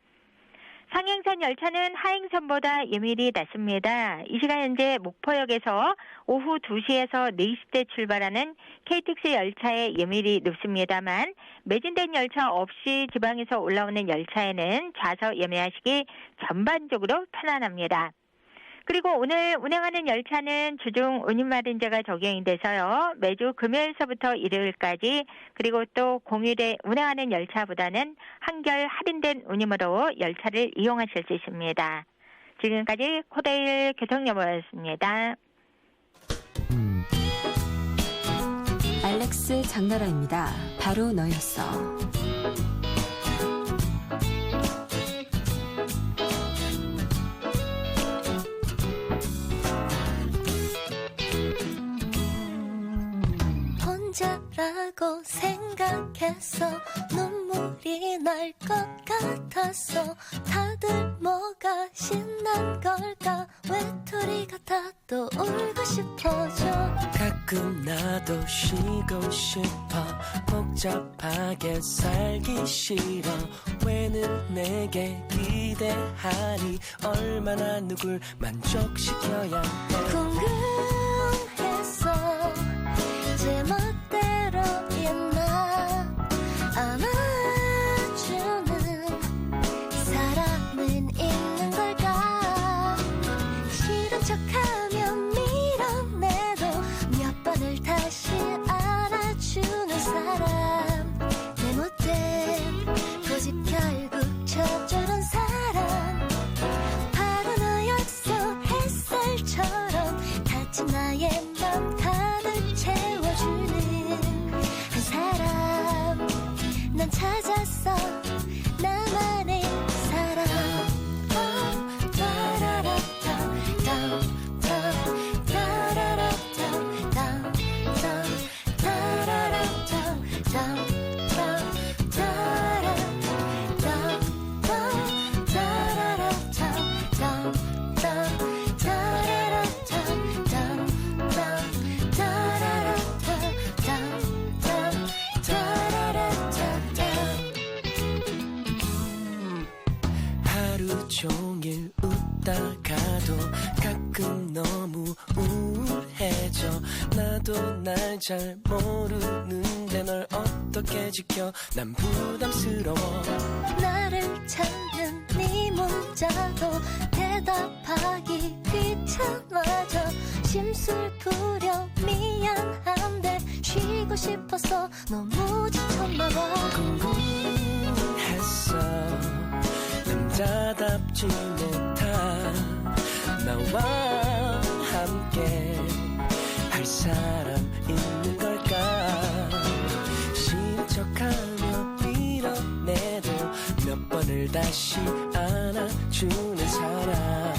상행선 열차는 하행선보다 예매율이 낮습니다. 이 시간 현재 목포역에서 오후 2시에서 4시때 출발하는 KTX 열차의 예매율이 높습니다만 매진된 열차 없이 지방에서 올라오는 열차에는 좌석 예매하시기 전반적으로 편안합니다. 그리고 오늘 운행하는 열차는 주중 운임할인제가 적용이 돼서요. 매주 금요일서부터 일요일까지 그리고 또 공휴일에 운행하는 열차보다는 한결 할인된 운임으로 열차를 이용하실 수 있습니다. 지금까지 코데일 교통정보였습니다. 알렉스 장나라입니다. 바로 너였어. 혼자라고 생각해서 눈물이 날 것 같았어. 다들 뭐가 신난 걸까? 외톨이 같아 또 울고 싶어져. 가끔 나도 쉬고 싶어. 복잡하게 살기 싫어. 왜 늘 내게 기대하니? 얼마나 누굴 만족시켜야 해? 궁금했어. 제 멋대로 있나? 안아주는 사람은 있는 걸까? 싫은 척하면 밀어내도 몇 번을 다시 안아주는 사람. 내 못된 고집 결국 쳐주는 사람. 바로 너였어. 햇살처럼 다친 나의 맘 가득 채워주는 한 사람. 난 찾았어. 나만의 사람. 따라라따 따라라따 하루 종일 웃다가도 가끔 너무 우울해져. 나도 날 잘 모르는데 널 어떻게 지켜? 난 부담스러워. 나를 찾는 네 문자도 대답하기 귀찮아져. 심술 부려 미안한데 쉬고 싶어서 너무 지쳤나봐. 궁금했어. 남자답지 못한 나와 함께 할 사람 있는 걸까? 싫은 척하며 밀어내도 몇 번을 다시 안아주는 사람.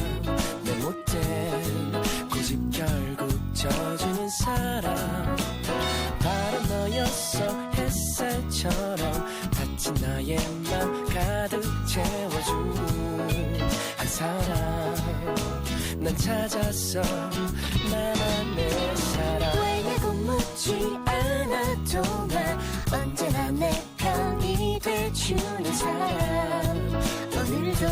내 못된 고집 결국 져주는 사람. 바로 너였어. 햇살 난 찾았어 나만의 사람. 왜냐고 묻지 않아도 나 언제나 내 편이 돼주는 사람. 오늘도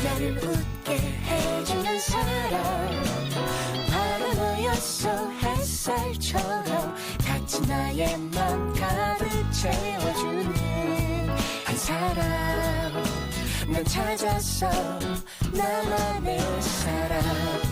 나를 웃게 해주는 사람. 바라보였어 햇살처럼 같이 나의 맘 가득 채워주는 한 사람. 난 찾았어 나만의 사람.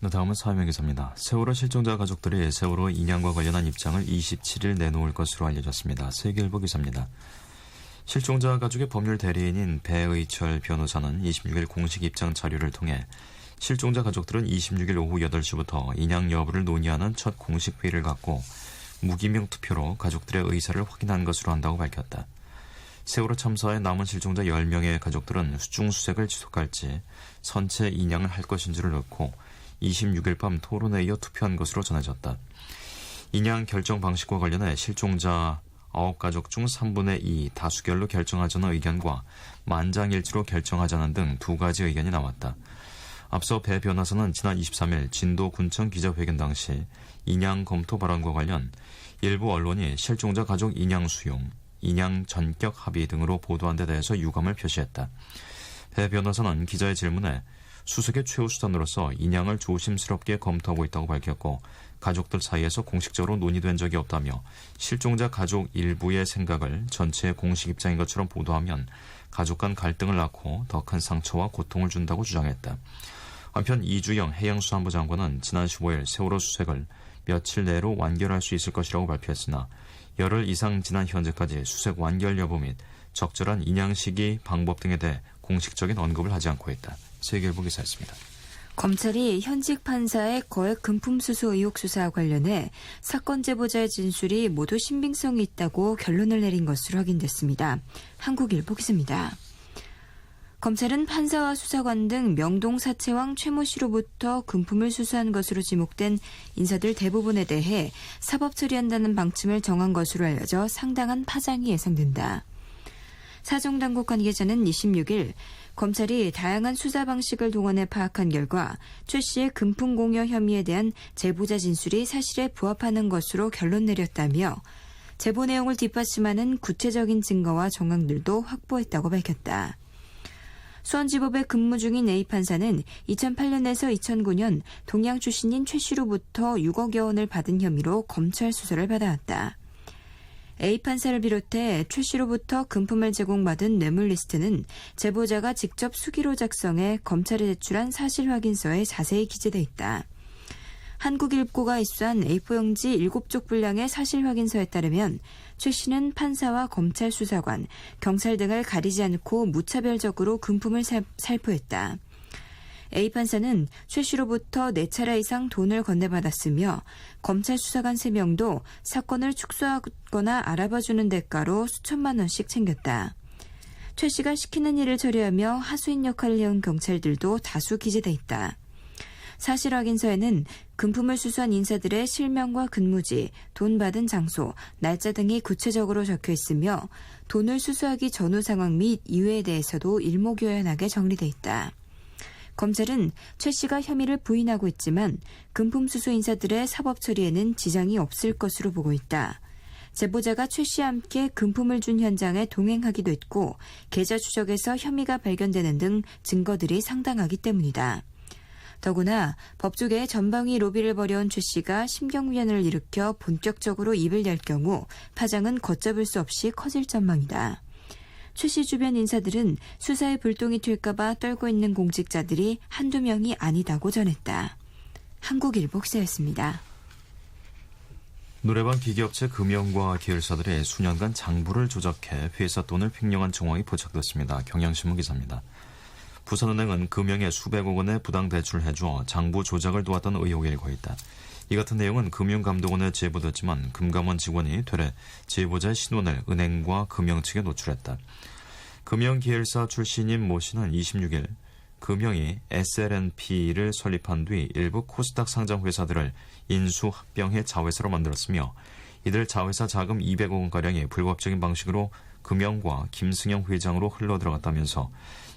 다음은 사회명 기사입니다. 세월호 실종자 가족들이 세월호 인양과 관련한 입장을 27일 내놓을 것으로 알려졌습니다. 세계일보 기사입니다. 실종자 가족의 법률 대리인인 배의철 변호사는 26일 공식 입장 자료를 통해 실종자 가족들은 26일 오후 8시부터 인양 여부를 논의하는 첫 공식 회의를 갖고 무기명 투표로 가족들의 의사를 확인한 것으로 한다고 밝혔다. 세월호 참사의 남은 실종자 10명의 가족들은 수중수색을 지속할지 선체 인양을 할 것인지를 놓고 26일 밤 토론회에 이어 투표한 것으로 전해졌다. 인양 결정 방식과 관련해 실종자 9가족 중 3분의 2 다수결로 결정하자는 의견과 만장일치로 결정하자는 등 2가지 의견이 나왔다. 앞서 배 변호사는 지난 23일 진도군청 기자회견 당시 인양 검토 발언과 관련 일부 언론이 실종자 가족 인양 수용, 인양 전격 합의 등으로 보도한 데 대해서 유감을 표시했다. 배 변호사는 기자의 질문에 수색의 최후 수단으로서 인양을 조심스럽게 검토하고 있다고 밝혔고 가족들 사이에서 공식적으로 논의된 적이 없다며 실종자 가족 일부의 생각을 전체의 공식 입장인 것처럼 보도하면 가족 간 갈등을 낳고 더 큰 상처와 고통을 준다고 주장했다. 한편 이주영 해양수산부 장관은 지난 15일 세월호 수색을 며칠 내로 완결할 수 있을 것이라고 발표했으나 열흘 이상 지난 현재까지 수색 완결 여부 및 적절한 인양 시기, 방법 등에 대해 공식적인 언급을 하지 않고 있다. 세계일보 기사였습니다. 검찰이 현직 판사의 거액 금품 수수 의혹 수사와 관련해 사건 제보자의 진술이 모두 신빙성이 있다고 결론을 내린 것으로 확인됐습니다. 한국일보 기사입니다. 검찰은 판사와 수사관 등 명동 사채왕 최모 씨로부터 금품을 수수한 것으로 지목된 인사들 대부분에 대해 사법 처리한다는 방침을 정한 것으로 알려져 상당한 파장이 예상된다. 사정당국 관계자는 26일 검찰이 다양한 수사 방식을 동원해 파악한 결과 최 씨의 금품 공여 혐의에 대한 제보자 진술이 사실에 부합하는 것으로 결론 내렸다며 제보 내용을 뒷받침하는 구체적인 증거와 정황들도 확보했다고 밝혔다. 수원지법에 근무 중인 A 판사는 2008년에서 2009년 동양 출신인 최 씨로부터 6억여 원을 받은 혐의로 검찰 수사를 받아왔다. A 판사를 비롯해 최 씨로부터 금품을 제공받은 뇌물 리스트는 제보자가 직접 수기로 작성해 검찰에 제출한 사실 확인서에 자세히 기재돼 있다. 한국일보가 입수한 A4 용지 7쪽 분량의 사실 확인서에 따르면 최 씨는 판사와 검찰 수사관, 경찰 등을 가리지 않고 무차별적으로 금품을 살포했다. A 판사는 최 씨로부터 4차례 이상 돈을 건네받았으며 검찰 수사관 3명도 사건을 축소하거나 알아봐주는 대가로 수천만 원씩 챙겼다. 최 씨가 시키는 일을 처리하며 하수인 역할을 해온 경찰들도 다수 기재돼 있다. 사실 확인서에는 금품을 수수한 인사들의 실명과 근무지, 돈 받은 장소, 날짜 등이 구체적으로 적혀 있으며 돈을 수수하기 전후 상황 및 이유에 대해서도 일목요연하게 정리돼 있다. 검찰은 최 씨가 혐의를 부인하고 있지만 금품 수수 인사들의 사법 처리에는 지장이 없을 것으로 보고 있다. 제보자가 최 씨와 함께 금품을 준 현장에 동행하기도 했고 계좌 추적에서 혐의가 발견되는 등 증거들이 상당하기 때문이다. 더구나 법조계의 전방위 로비를 벌여온 최 씨가 심경위원을 일으켜 본격적으로 입을 열 경우 파장은 걷잡을 수 없이 커질 전망이다. 최 씨 주변 인사들은 수사에 불똥이 튈까 봐 떨고 있는 공직자들이 한두 명이 아니다고 전했다. 한국일보 기사였습니다. 노래방 기계업체 금영과 계열사들이 수년간 장부를 조작해 회사 돈을 횡령한 정황이 포착됐습니다. 경향신문 기사입니다. 부산은행은 금융에 수백억 원의 부당 대출을 해주어 장부 조작을 도왔던 의혹이 일고 있다. 이 같은 내용은 금융감독원에 제보됐지만 금감원 직원이 되레 제보자의 신원을 은행과 금융 측에 노출했다. 금융계열사 출신인 모 씨는 26일 금융이 SLNP를 설립한 뒤 일부 코스닥 상장 회사들을 인수합병해 자회사로 만들었으며 이들 자회사 자금 200억 원가량이 불법적인 방식으로 금융과 김승영 회장으로 흘러들어갔다면서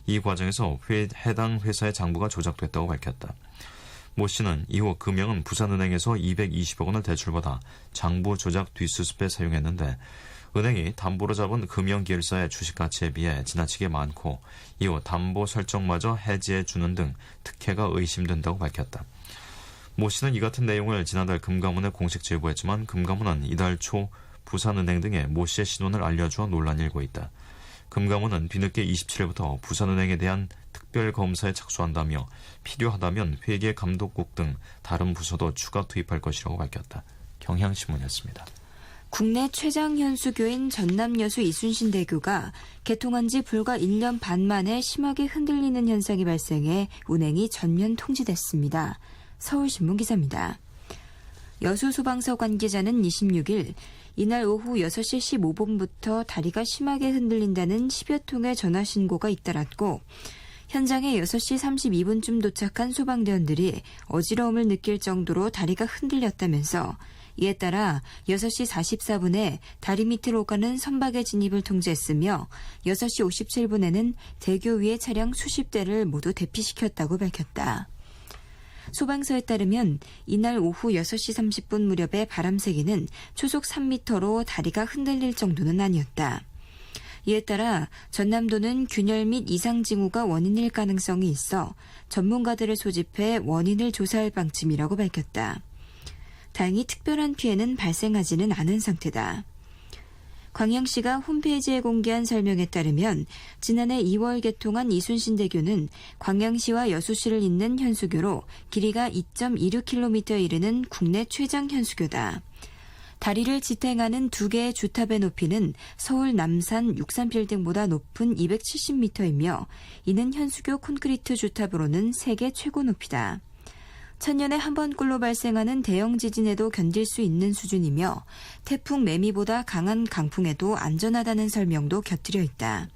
이 과정에서 해당 회사의 장부가 조작됐다고 밝혔다. 모 씨는 이후 금융은 부산은행에서 220억 원을 대출받아 장부 조작 뒷수습에 사용했는데 은행이 담보로 잡은 금융계열사의 주식가치에 비해 지나치게 많고 이후 담보 설정마저 해지해주는 등 특혜가 의심된다고 밝혔다. 모 씨는 이 같은 내용을 지난달 금감원에 공식 제보했지만 금감원은 이달 초 부산은행 등에 모 씨의 신원을 알려주어 논란이 일고 있다. 금감원은 뒤늦게 27일부터 부산은행에 대한 특별검사에 착수한다며 필요하다면 회계감독국 등 다른 부서도 추가 투입할 것이라고 밝혔다. 경향신문이었습니다. 국내 최장 현수교인 전남여수 이순신대교가 개통한 지 불과 1년 반 만에 심하게 흔들리는 현상이 발생해 운행이 전면 통지됐습니다. 서울신문 기사입니다. 여수소방서 관계자는 26일 이날 오후 6시 15분부터 다리가 심하게 흔들린다는 10여 통의 전화 신고가 잇따랐고 현장에 6시 32분쯤 도착한 소방대원들이 어지러움을 느낄 정도로 다리가 흔들렸다면서 이에 따라 6시 44분에 다리 밑으로 가는 선박의 진입을 통제했으며 6시 57분에는 대교 위의 차량 수십 대를 모두 대피시켰다고 밝혔다. 소방서에 따르면 이날 오후 6시 30분 무렵의 바람 세기는 초속 3m로 다리가 흔들릴 정도는 아니었다. 이에 따라 전남도는 균열 및 이상 징후가 원인일 가능성이 있어 전문가들을 소집해 원인을 조사할 방침이라고 밝혔다. 다행히 특별한 피해는 발생하지는 않은 상태다. 광양시가 홈페이지에 공개한 설명에 따르면 지난해 2월 개통한 이순신대교는 광양시와 여수시를 잇는 현수교로 길이가 2.26km에 이르는 국내 최장 현수교다. 다리를 지탱하는 두 개의 주탑의 높이는 서울 남산 63빌딩보다 높은 270m이며 이는 현수교 콘크리트 주탑으로는 세계 최고 높이다. 천년에 한 번꼴로 발생하는 대형 지진에도 견딜 수 있는 수준이며 태풍 매미보다 강한 강풍에도 안전하다는 설명도 곁들여 있다.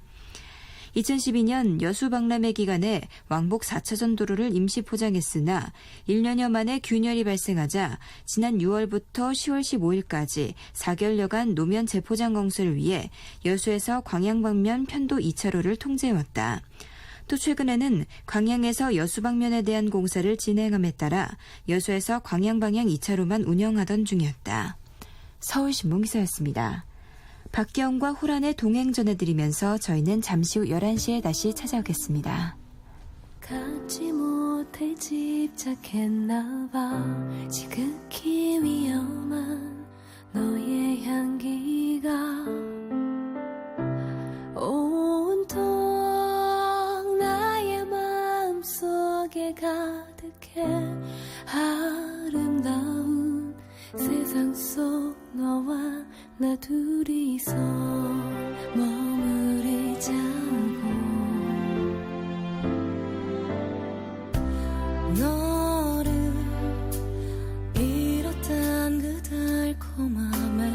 2012년 여수 박람회 기간에 왕복 4차선 도로를 임시 포장했으나 1년여 만에 균열이 발생하자 지난 6월부터 10월 15일까지 4개월여간 노면 재포장 공사를 위해 여수에서 광양 방면 편도 2차로를 통제해왔다. 또 최근에는 광양에서 여수 방면에 대한 공사를 진행함에 따라 여수에서 광양 방향 2차로만 운영하던 중이었다. 서울신문 기사였습니다. 박기영과 호란의 동행 전해드리면서 저희는 잠시 후 11시에 다시 찾아오겠습니다. 갖지 못해 집착했나봐 지극히 위험한 너의 향기가 온통 나의 마음속에 가득해 아름다운 세상 속 너와 나 둘이서 머무르자고 너를 잃었단 그 달콤함에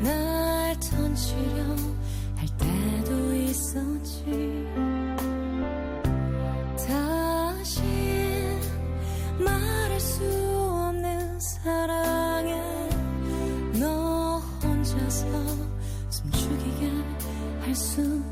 날 던지려 할 때도 있었지 다시 말할 수 없는 사랑에 너 혼자서 숨죽이게 할 수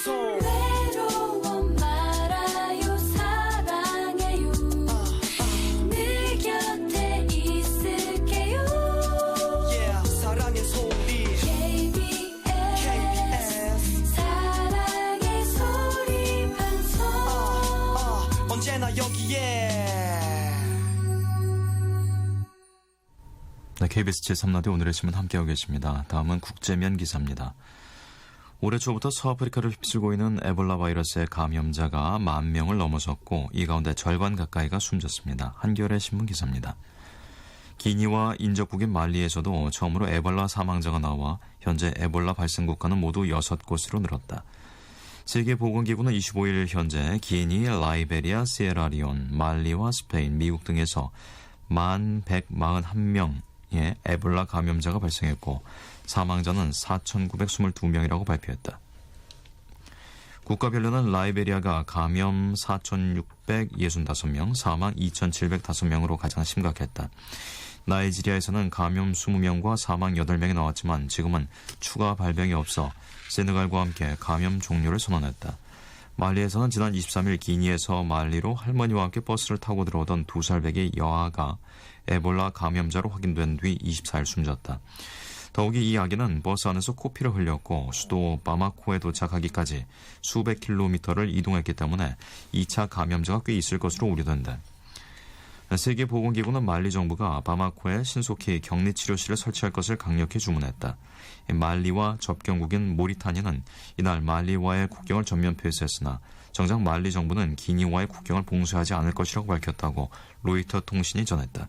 손 외로워 말아요 사랑해요 늘 곁에 있을게요 yeah 사랑의 소리 KBS 사랑의 소리 방송 언제나 여기에 네, KBS 제3라디오 오늘의 신문 함께하고 계십니다. 다음은 국제면 기사입니다. 올해 초부터 서아프리카를 휩쓸고 있는 에볼라 바이러스의 감염자가 10,000명을 넘어섰고 이 가운데 절반 가까이가 숨졌습니다. 한겨레 신문 기사입니다. 기니와 인접국인 말리에서도 처음으로 에볼라 사망자가 나와 현재 에볼라 발생 국가는 모두 6곳으로 늘었다. 세계보건기구는 25일 현재 기니, 라이베리아, 시에라리온, 말리와 스페인, 미국 등에서 11,141명의 에볼라 감염자가 발생했고 사망자는 4,922명이라고 발표했다. 국가별로는 라이베리아가 감염 4,665명, 사망 2,705명으로 가장 심각했다. 나이지리아에서는 감염 20명과 사망 8명이 나왔지만 지금은 추가 발병이 없어 세네갈과 함께 감염 종료를 선언했다. 말리에서는 지난 23일 기니에서 말리로 할머니와 함께 버스를 타고 들어오던 2살배기 여아가 에볼라 감염자로 확인된 뒤 24일 숨졌다. 더욱이 이 아기는 버스 안에서 코피를 흘렸고 수도 바마코에 도착하기까지 수백 킬로미터를 이동했기 때문에 2차 감염자가 꽤 있을 것으로 우려된다. 세계보건기구는 말리 정부가 바마코에 신속히 격리치료실을 설치할 것을 강력히 주문했다. 말리와 접경국인 모리타니아는 이날 말리와의 국경을 전면 폐쇄했으나 정작 말리 정부는 기니와의 국경을 봉쇄하지 않을 것이라고 밝혔다고 로이터 통신이 전했다.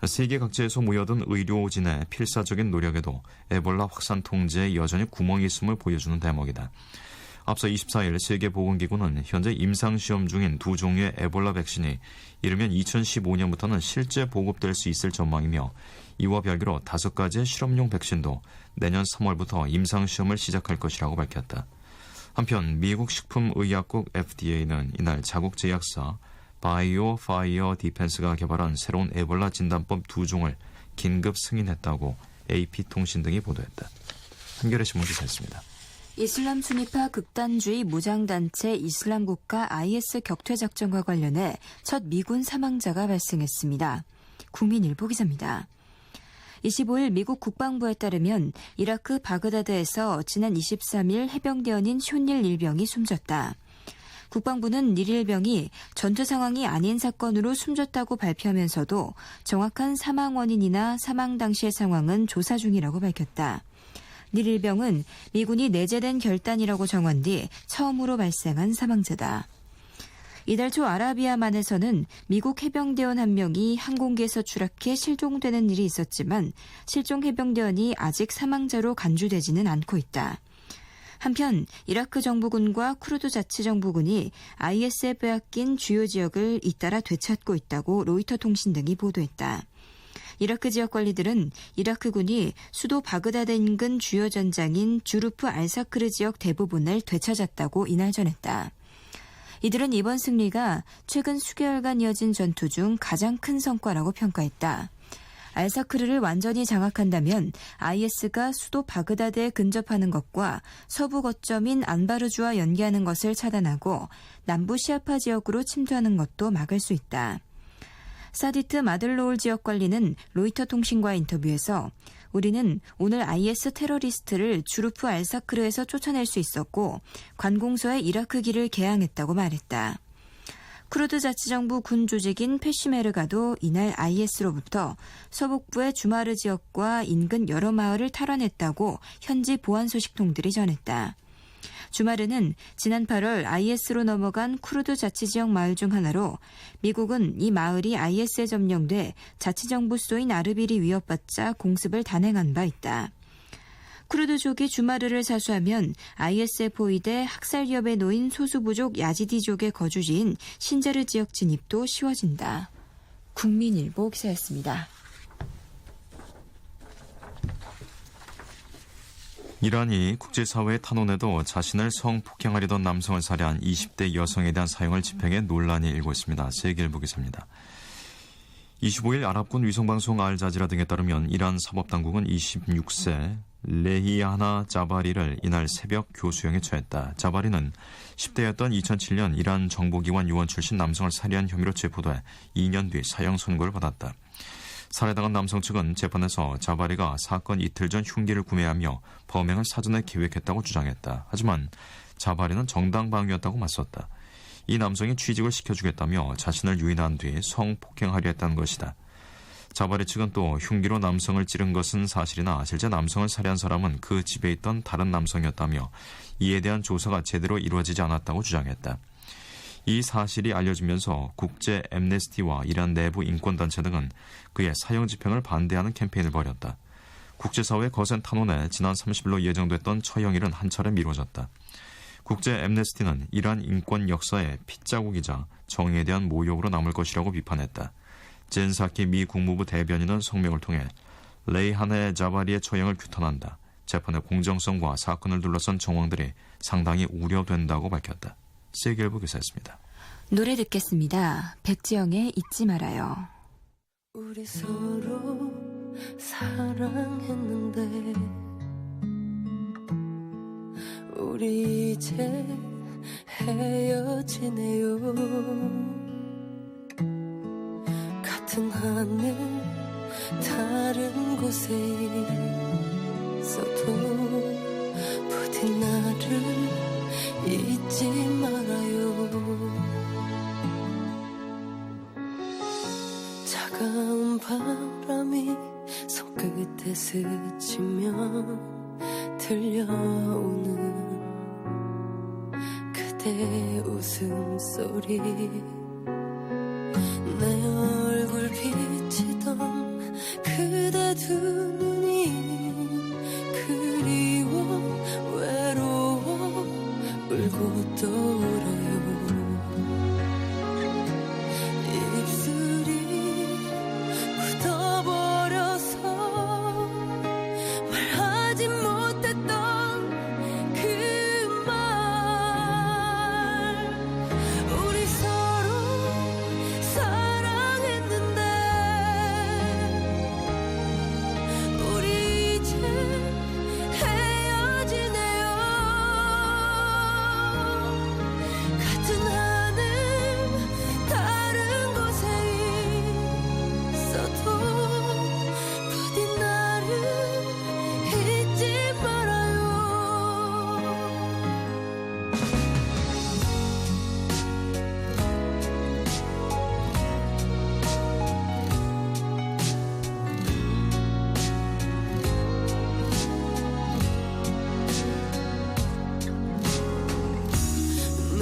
세계 각지에서 모여든 의료진의 필사적인 노력에도 에볼라 확산 통제에 여전히 구멍이 있음을 보여주는 대목이다. 앞서 24일 세계보건기구는 현재 임상시험 중인 2종류의 에볼라 백신이 이르면 2015년부터는 실제 보급될 수 있을 전망이며 이와 별개로 5가지의 실험용 백신도 내년 3월부터 임상시험을 시작할 것이라고 밝혔다. 한편 미국 식품의약국 FDA는 이날 자국 제약사 바이오 파이어 디펜스가 개발한 새로운 에볼라 진단법 2종을 긴급 승인했다고 AP통신 등이 보도했다. 한겨레 신문 기사였습니다. 이슬람 순위파 극단주의 무장단체 이슬람국가 IS 격퇴작전과 관련해 첫 미군 사망자가 발생했습니다. 국민일보 기사입니다. 25일 미국 국방부에 따르면 이라크 바그다드에서 지난 23일 해병대원인 쇼닐 일병이 숨졌다. 국방부는 닐 일병이 전투 상황이 아닌 사건으로 숨졌다고 발표하면서도 정확한 사망 원인이나 사망 당시의 상황은 조사 중이라고 밝혔다. 닐 일병은 미군이 내재된 결단이라고 정한 뒤 처음으로 발생한 사망자다. 이달 초 아라비아만에서는 미국 해병대원 1명이 항공기에서 추락해 실종되는 일이 있었지만 실종 해병대원이 아직 사망자로 간주되지는 않고 있다. 한편 이라크 정부군과 쿠르드 자치정부군이 IS에 빼앗긴 주요 지역을 잇따라 되찾고 있다고 로이터 통신 등이 보도했다. 이라크 지역 관리들은 이라크군이 수도 바그다드 인근 주요 전장인 주루프 알사크르 지역 대부분을 되찾았다고 이날 전했다. 이들은 이번 승리가 최근 수개월간 이어진 전투 중 가장 큰 성과라고 평가했다. 알사크르를 완전히 장악한다면 IS가 수도 바그다드에 근접하는 것과 서부 거점인 안바르주와 연계하는 것을 차단하고 남부 시아파 지역으로 침투하는 것도 막을 수 있다. 사디트 마들로울 지역 관리는 로이터 통신과의 인터뷰에서 우리는 오늘 IS 테러리스트를 주루프 알사크르에서 쫓아낼 수 있었고 관공서의 이라크기를 개항했다고 말했다. 쿠르드 자치정부 군 조직인 페시메르가도 이날 IS로부터 서북부의 주마르 지역과 인근 여러 마을을 탈환했다고 현지 보안 소식통들이 전했다. 주마르는 지난 8월 IS로 넘어간 쿠르드 자치지역 마을 중 하나로 미국은 이 마을이 IS에 점령돼 자치정부 수도인 아르빌이 위협받자 공습을 단행한 바 있다. 쿠르드족이 주마르를 사수하면 IS에 포위돼 학살 위협에 놓인 소수부족 야지디족의 거주지인 신자르 지역 진입도 쉬워진다. 국민일보 기사였습니다. 이란이 국제사회의 탄원에도 자신을 성폭행하려던 남성을 살해한 20대 여성에 대한 사형을 집행해 논란이 일고 있습니다. 세계일보 기사입니다. 25일 아랍군 위성방송 알자지라 등에 따르면 이란 사법당국은 26세 레히아나 자바리를 이날 새벽 교수형에 처했다. 자바리는 10대였던 2007년 이란 정보기관 요원 출신 남성을 살해한 혐의로 체포돼 2년 뒤 사형 선고를 받았다. 살해당한 남성 측은 재판에서 자바리가 사건 이틀 전 흉기를 구매하며 범행을 사전에 계획했다고 주장했다. 하지만 자바리는 정당방위였다고 맞섰다. 이 남성이 취직을 시켜주겠다며 자신을 유인한 뒤 성폭행하려 했다는 것이다. 자바리 측은 또 흉기로 남성을 찌른 것은 사실이나 실제 남성을 살해한 사람은 그 집에 있던 다른 남성이었다며 이에 대한 조사가 제대로 이루어지지 않았다고 주장했다. 이 사실이 알려지면서 국제 앰네스티와 이란 내부 인권단체 등은 그의 사형 집행을 반대하는 캠페인을 벌였다. 국제사회의 거센 탄원에 지난 30일로 예정됐던 처형일은 한 차례 미뤄졌다. 국제 앰네스티는 이란 인권 역사의 핏자국이자 정의에 대한 모욕으로 남을 것이라고 비판했다. 젠사키 미 국무부 대변인은 성명을 통해 레이하네 자바리의 처형을 규탄한다. 재판의 공정성과 사건을 둘러싼 정황들이 상당히 우려된다고 밝혔다. 세계일보 기사였습니다. 노래 듣겠습니다. 백지영의 잊지 말아요. 우리 서로 사랑했는데 우리 이제 헤어지네요. 같은 하늘 다른 곳에 있어도 부디 나를 잊지 말아요. 차가운 바람이 손끝에 스치며 들려오는 그대 웃음소리 내 얼굴 비치던 그대 두 눈이 그리워 외로워 울고 또 울어요. 입술이 굳어버려서 말하지 못했던 그 말 우리 서로 사랑했는데 우리 이제 헤어지네요. 같은 하늘 다른 곳에 있어도 부디 나를 잊지 말아요.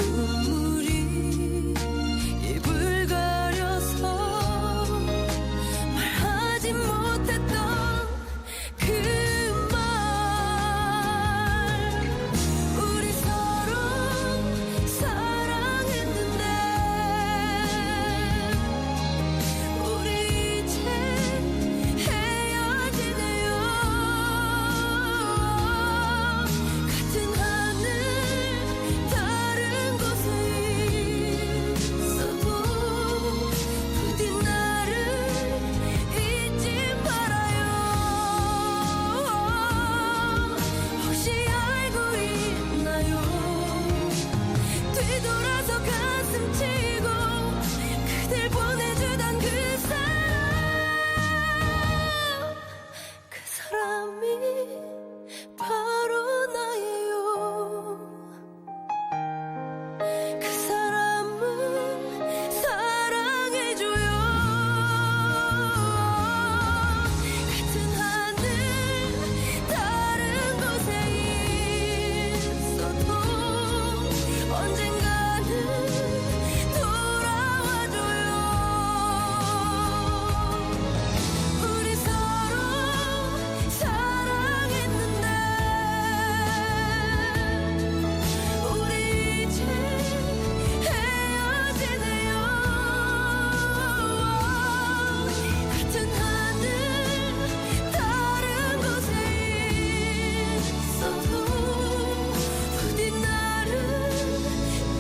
눈물이 입을 가려서 말하지 못했던 그 말 우리 서로 사랑했는데 우리 이제 헤어지네요. 같은 하늘 다른 곳에 있어도 부디 나를 잊지 말아요. 혹시 알고 있나요? 뒤돌아서 가슴 치고 그댈 보내주던 그 사람이 바로 나예요. 그 사람은 사랑해줘요. 같은 하늘 다른 곳에 있어도 언젠가는 돌아와줘요. 우리 서로 사랑했는데 우리 이제 헤어지네요. 같은 하늘 다른 곳에 있어도 부디 나를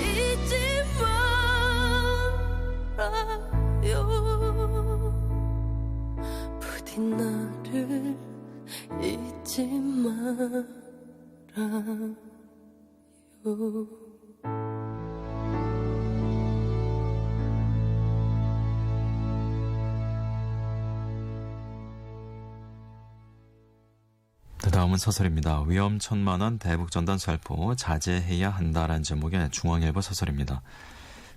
잊지 말아요. 부디 나를 잊지 잊지 말아요. 다음은 소설입니다. 위험천만한 대북전단 살포 자제해야 한다라는 제목의 중앙일보 소설입니다.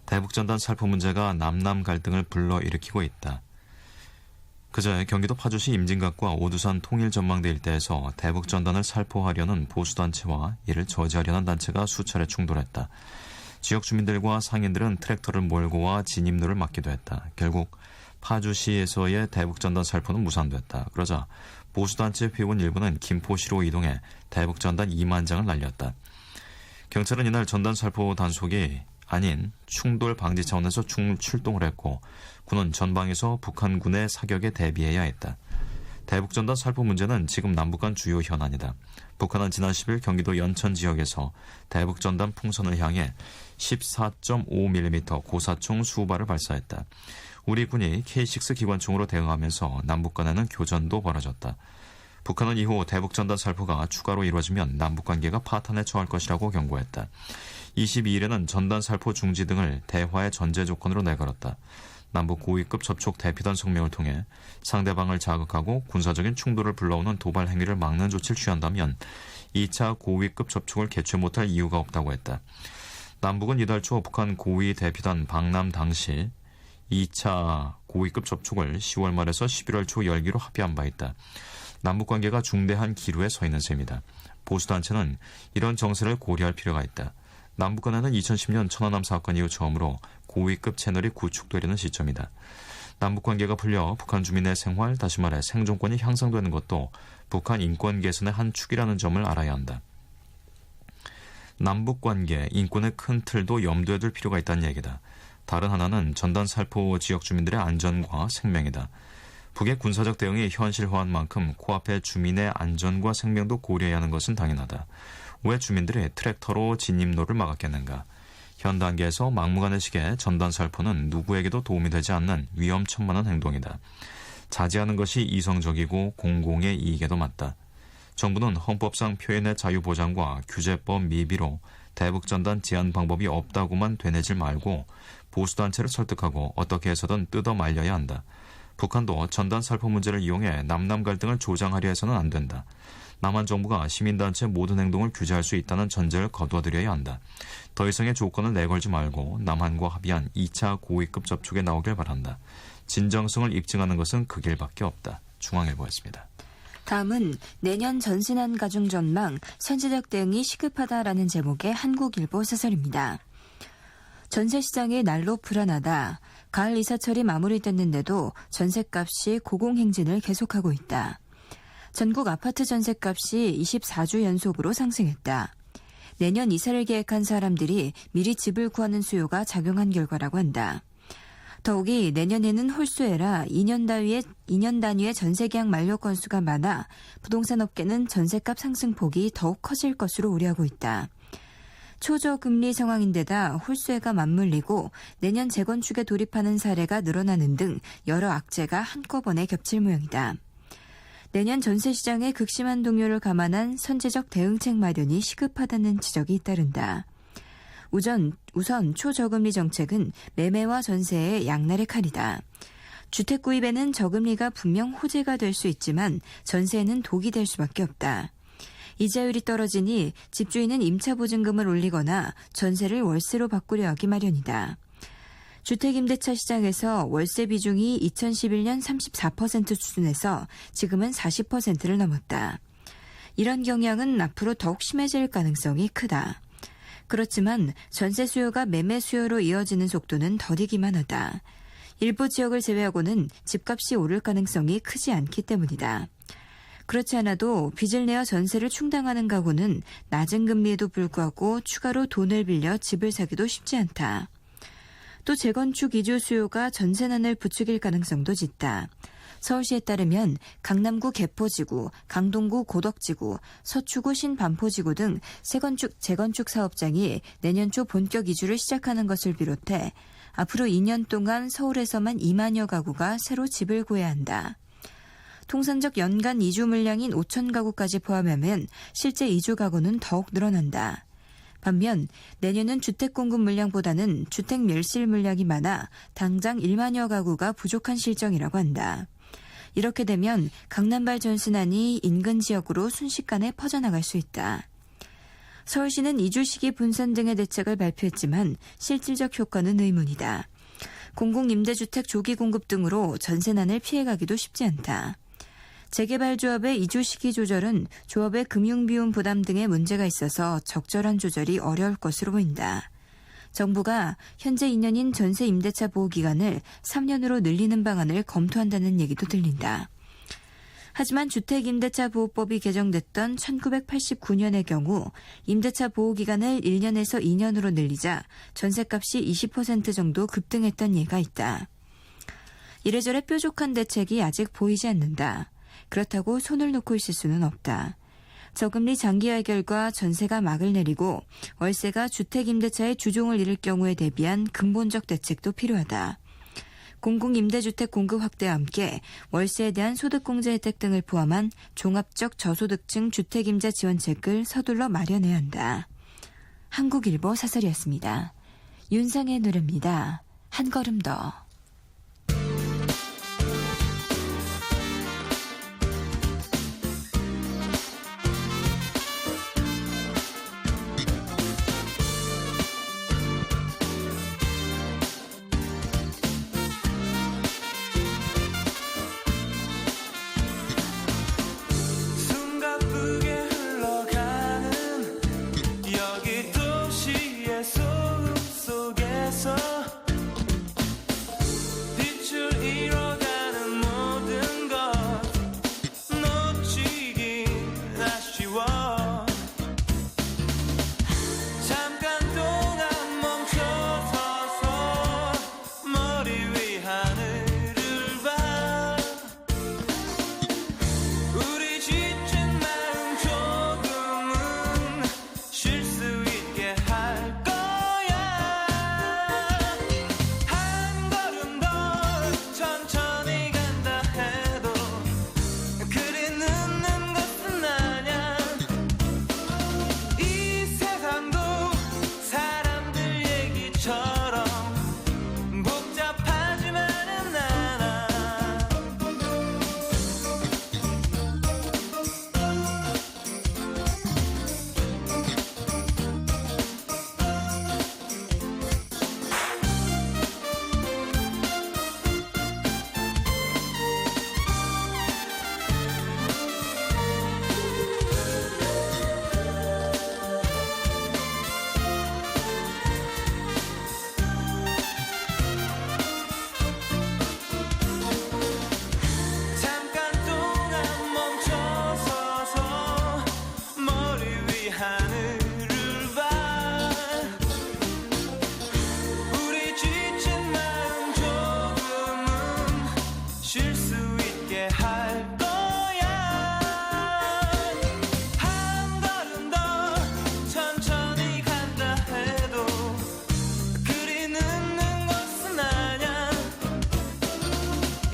대북전단 살포 문제가 남남 갈등을 불러일으키고 있다. 그제 경기도 파주시 임진각과 오두산 통일전망대 일대에서 대북전단을 살포하려는 보수단체와 이를 저지하려는 단체가 수차례 충돌했다. 지역 주민들과 상인들은 트랙터를 몰고 와 진입로를 막기도 했다. 결국 파주시에서의 대북전단 살포는 무산됐다. 그러자 보수단체 회원 일부는 김포시로 이동해 대북전단 2만 장을 날렸다. 경찰은 이날 전단 살포 단속이 아닌 충돌 방지 차원에서 출동을 했고 군은 전방에서 북한군의 사격에 대비해야 했다. 대북전단 살포 문제는 지금 남북 간 주요 현안이다. 북한은 지난 10일 경기도 연천 지역에서 대북전단 풍선을 향해 14.5mm 고사총 20발을 발사했다. 우리 군이 K6 기관총으로 대응하면서 남북 간에는 교전도 벌어졌다. 북한은 이후 대북전단 살포가 추가로 이루어지면 남북관계가 파탄에 처할 것이라고 경고했다. 22일에는 전단 살포 중지 등을 대화의 전제 조건으로 내걸었다. 남북 고위급 접촉 대피단 성명을 통해 상대방을 자극하고 군사적인 충돌을 불러오는 도발 행위를 막는 조치를 취한다면 2차 고위급 접촉을 개최 못할 이유가 없다고 했다. 남북은 이달 초 북한 고위 대피단 방남 당시 2차 고위급 접촉을 10월 말에서 11월 초 열기로 합의한 바 있다. 남북관계가 중대한 기로에 서 있는 셈이다. 보수단체는 이런 정세를 고려할 필요가 있다. 남북 간에는 2010년 천안함 사건 이후 처음으로 고위급 채널이 구축되려는 시점이다. 남북관계가 풀려 북한 주민의 생활, 다시 말해 생존권이 향상되는 것도 북한 인권 개선의 한 축이라는 점을 알아야 한다. 남북관계, 인권의 큰 틀도 염두에 둘 필요가 있다는 얘기다. 다른 하나는 전단 살포 지역 주민들의 안전과 생명이다. 북의 군사적 대응이 현실화한 만큼 코앞의 주민의 안전과 생명도 고려해야 하는 것은 당연하다. 왜 주민들이 트랙터로 진입로를 막았겠는가? 현 단계에서 막무가내식의 전단 살포는 누구에게도 도움이 되지 않는 위험천만한 행동이다. 자제하는 것이 이성적이고 공공의 이익에도 맞다. 정부는 헌법상 표현의 자유 보장과 규제법 미비로 대북전단 제한 방법이 없다고만 되뇌질 말고 보수단체를 설득하고 어떻게 해서든 뜯어 말려야 한다. 북한도 전단 살포 문제를 이용해 남남 갈등을 조장하려 해서는 안 된다. 남한 정부가 시민단체 모든 행동을 규제할 수 있다는 전제를 거둬들여야 한다. 더 이상의 조건을 내걸지 말고 남한과 합의한 2차 고위급 접촉에 나오길 바란다. 진정성을 입증하는 것은 그 길밖에 없다. 중앙일보였습니다. 다음은 내년 전신한 가중 전망, 선제적 대응이 시급하다라는 제목의 한국일보 소설입니다. 전세시장이 날로 불안하다. 가을 이사철이 마무리됐는데도 전셋값이 고공행진을 계속하고 있다. 전국 아파트 전셋값이 24주 연속으로 상승했다. 내년 이사를 계획한 사람들이 미리 집을 구하는 수요가 작용한 결과라고 한다. 더욱이 내년에는 홀수해라 2년 단위의 전세계약 만료 건수가 많아 부동산 업계는 전세값 상승폭이 더욱 커질 것으로 우려하고 있다. 초저금리 상황인데다 홀수해가 맞물리고 내년 재건축에 돌입하는 사례가 늘어나는 등 여러 악재가 한꺼번에 겹칠 모양이다. 내년 전세시장의 극심한 동요를 감안한 선제적 대응책 마련이 시급하다는 지적이 잇따른다. 우선 초저금리 정책은 매매와 전세의 양날의 칼이다. 주택 구입에는 저금리가 분명 호재가 될 수 있지만 전세에는 독이 될 수밖에 없다. 이자율이 떨어지니 집주인은 임차보증금을 올리거나 전세를 월세로 바꾸려 하기 마련이다. 주택임대차 시장에서 월세 비중이 2011년 34% 수준에서 지금은 40%를 넘었다. 이런 경향은 앞으로 더욱 심해질 가능성이 크다. 그렇지만 전세 수요가 매매 수요로 이어지는 속도는 더디기만 하다. 일부 지역을 제외하고는 집값이 오를 가능성이 크지 않기 때문이다. 그렇지 않아도 빚을 내어 전세를 충당하는 가구는 낮은 금리에도 불구하고 추가로 돈을 빌려 집을 사기도 쉽지 않다. 또 재건축 이주 수요가 전세난을 부추길 가능성도 짙다. 서울시에 따르면 강남구 개포지구, 강동구 고덕지구, 서초구 신반포지구 등 재건축 사업장이 내년 초 본격 이주를 시작하는 것을 비롯해 앞으로 2년 동안 서울에서만 2만여 가구가 새로 집을 구해야 한다. 통산적 연간 이주 물량인 5천 가구까지 포함하면 실제 이주 가구는 더욱 늘어난다. 반면 내년은 주택 공급 물량보다는 주택 멸실 물량이 많아 당장 1만여 가구가 부족한 실정이라고 한다. 이렇게 되면 강남발 전순환이 인근 지역으로 순식간에 퍼져나갈 수 있다. 서울시는 이주 시기 분산 등의 대책을 발표했지만 실질적 효과는 의문이다. 공공임대주택 조기 공급 등으로 전세난을 피해가기도 쉽지 않다. 재개발 조합의 이주 시기 조절은 조합의 금융비용 부담 등의 문제가 있어서 적절한 조절이 어려울 것으로 보인다. 정부가 현재 2년인 전세 임대차 보호 기간을 3년으로 늘리는 방안을 검토한다는 얘기도 들린다. 하지만 주택임대차 보호법이 개정됐던 1989년의 경우 임대차 보호 기간을 1년에서 2년으로 늘리자 전셋값이 20% 정도 급등했던 예가 있다. 이래저래 뾰족한 대책이 아직 보이지 않는다. 그렇다고 손을 놓고 있을 수는 없다. 저금리 장기화 결과 전세가 막을 내리고 월세가 주택임대차의 주종을 잃을 경우에 대비한 근본적 대책도 필요하다. 공공임대주택 공급 확대와 함께 월세에 대한 소득공제 혜택 등을 포함한 종합적 저소득층 주택임대 지원책을 서둘러 마련해야 한다. 한국일보 사설이었습니다. 윤상의 노래입니다. 한 걸음 더. 숨가쁘게 흘러가는 여기 도시의 소음 속에서 빛을 잃어가는 모든 것 놓치긴 아쉬워. 잠깐 동안 멈춰서서 머리 위 하늘을 봐. 우리 지친 마음 조금은 쉴 수 있게 할 거야. 한 걸음 더 천천히 간다 해도 그리 늦는 것은 아냐. 이 세상도 사람들 얘기처럼 복잡하지만은 않아. 잠깐 동안 멈춰서서 머리 위 하늘을 봐. 우리 지친 마음 조금은 쉴 수 있게 할 거야. 한 걸음 더 천천히 간다 해도 그리 늦는 것은 아냐.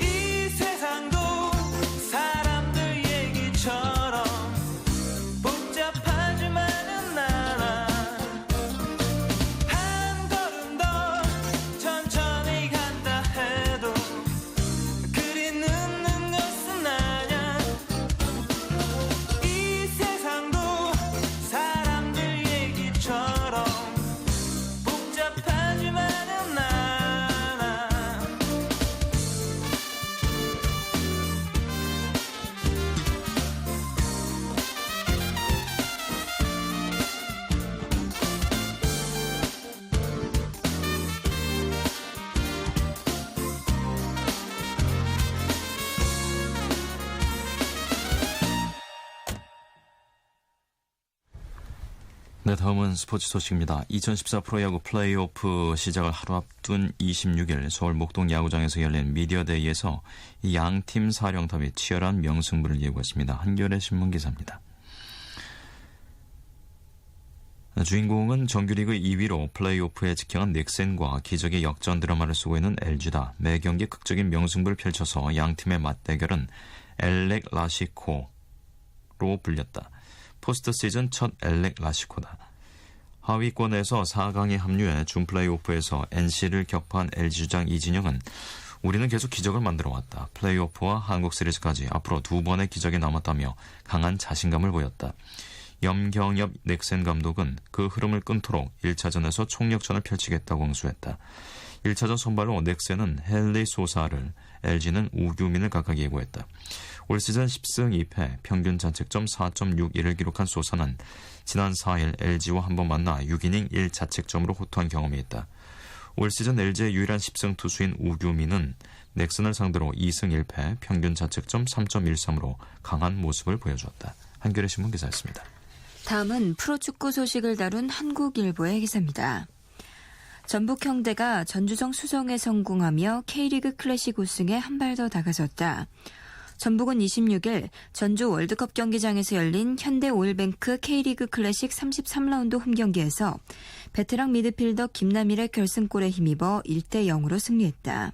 이 세상도 사람들 얘기처럼 복잡하지만은 않아. 한 걸음 더 천천히 간다 해도 그리 늦는 것은 아냐. 이 세상도 사람들 얘기처럼 복잡하지만은 않아. 네, 다음은 스포츠 소식입니다. 2014 프로야구 플레이오프 시작을 하루 앞둔 26일 서울 목동 야구장에서 열린 미디어데이에서 이 양팀 사령탑이 치열한 명승부를 예고했습니다. 한겨레 신문 기사입니다. 주인공은 정규리그 2위로 플레이오프에 직행한 넥센과 기적의 역전 드라마를 쓰고 있는 LG다. 매 경기 극적인 명승부를 펼쳐서 양팀의 맞대결은 엘렉 라시코로 불렸다. 포스트 시즌 첫 엘렉 라시코다. 하위권에서 4강에 합류해 준 플레이오프에서 NC를 격파한 LG주장 이진영은 우리는 계속 기적을 만들어왔다. 플레이오프와 한국 시리즈까지 앞으로 2번의 기적이 남았다며 강한 자신감을 보였다. 염경엽 넥센 감독은 그 흐름을 끊도록 1차전에서 총력전을 펼치겠다고 응수했다. 1차전 선발로 넥센은 헨리 소사를, LG는 우규민을 각각 예고했다. 올 시즌 10승 2패, 평균 자책점 4.61을 기록한 소사는 지난 4일 LG와 한번 만나 6이닝 1자책점으로 호투한 경험이 있다. 올 시즌 LG의 유일한 10승 투수인 우규민은 넥슨을 상대로 2승 1패, 평균 자책점 3.13으로 강한 모습을 보여주었다. 한겨레 신문 기사였습니다. 다음은 프로축구 소식을 다룬 한국일보의 기사입니다. 전북 형대가 전주성 수성에 성공하며 K리그 클래식 우승에 한 발 더 다가섰다. 전북은 26일 전주 월드컵 경기장에서 열린 현대 오일뱅크 K리그 클래식 33라운드 홈경기에서 베테랑 미드필더 김남일의 결승골에 힘입어 1대0으로 승리했다.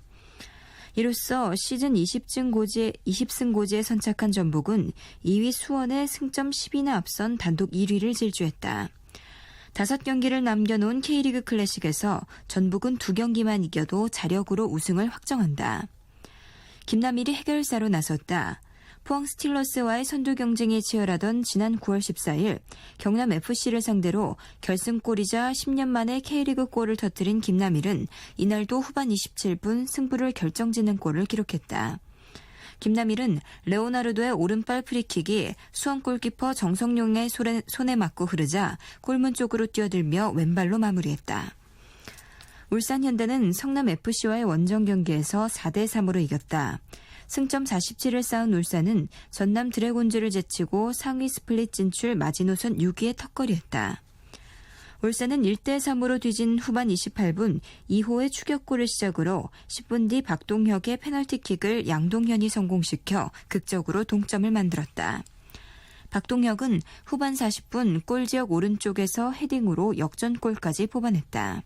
이로써 시즌 20승 고지에 선착한 전북은 2위 수원에 승점 10이나 앞선 단독 1위를 질주했다. 5경기를 남겨놓은 K리그 클래식에서 전북은 2경기만 이겨도 자력으로 우승을 확정한다. 김남일이 해결사로 나섰다. 포항 스틸러스와의 선두 경쟁이 치열하던 지난 9월 14일 경남FC를 상대로 결승골이자 10년 만에 K리그 골을 터뜨린 김남일은 이날도 후반 27분 승부를 결정짓는 골을 기록했다. 김남일은 레오나르도의 오른발 프리킥이 수원 골키퍼 정성용의 손에 맞고 흐르자 골문 쪽으로 뛰어들며 왼발로 마무리했다. 울산 현대는 성남FC와의 원정 경기에서 4대3으로 이겼다. 승점 47을 쌓은 울산은 전남 드래곤즈를 제치고 상위 스플릿 진출 마지노선 6위에 턱걸이했다. 울산은 1대3으로 뒤진 후반 28분 2호의 추격골을 시작으로 10분 뒤 박동혁의 페널티킥을 양동현이 성공시켜 극적으로 동점을 만들었다. 박동혁은 후반 40분 골지역 오른쪽에서 헤딩으로 역전골까지 뽑아냈다.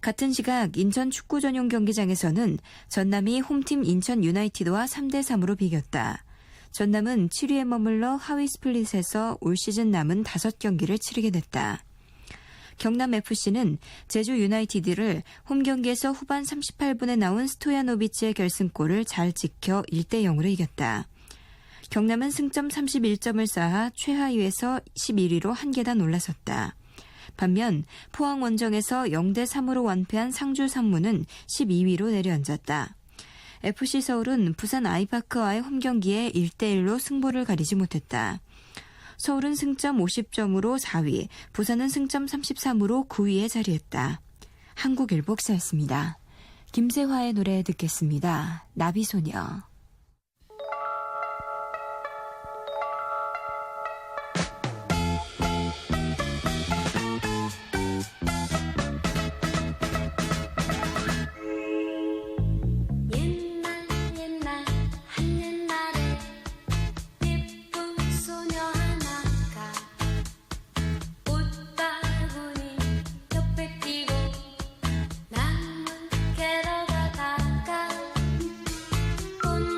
같은 시각 인천 축구 전용 경기장에서는 전남이 홈팀 인천 유나이티드와 3대3으로 비겼다. 전남은 7위에 머물러 하위 스플릿에서 올 시즌 남은 5경기를 치르게 됐다. 경남FC는 제주 유나이티드를 홈경기에서 후반 38분에 나온 스토야노비치의 결승골을 잘 지켜 1대0으로 이겼다. 경남은 승점 31점을 쌓아 최하위에서 11위로 한 계단 올라섰다. 반면 포항 원정에서 0대3으로 완패한 상주 상무는 12위로 내려앉았다. FC 서울은 부산 아이파크와의 홈경기에 1대1로 승부를 가리지 못했다. 서울은 승점 50점으로 4위, 부산은 승점 33으로 9위에 자리했다. 한국일보 기사였습니다. 김세화의 노래 듣겠습니다. 나비소녀. 옛날 한옛날에 예쁜 소녀 하나가 옷바구니 옆에 끼고 나무 캐러 가다가 본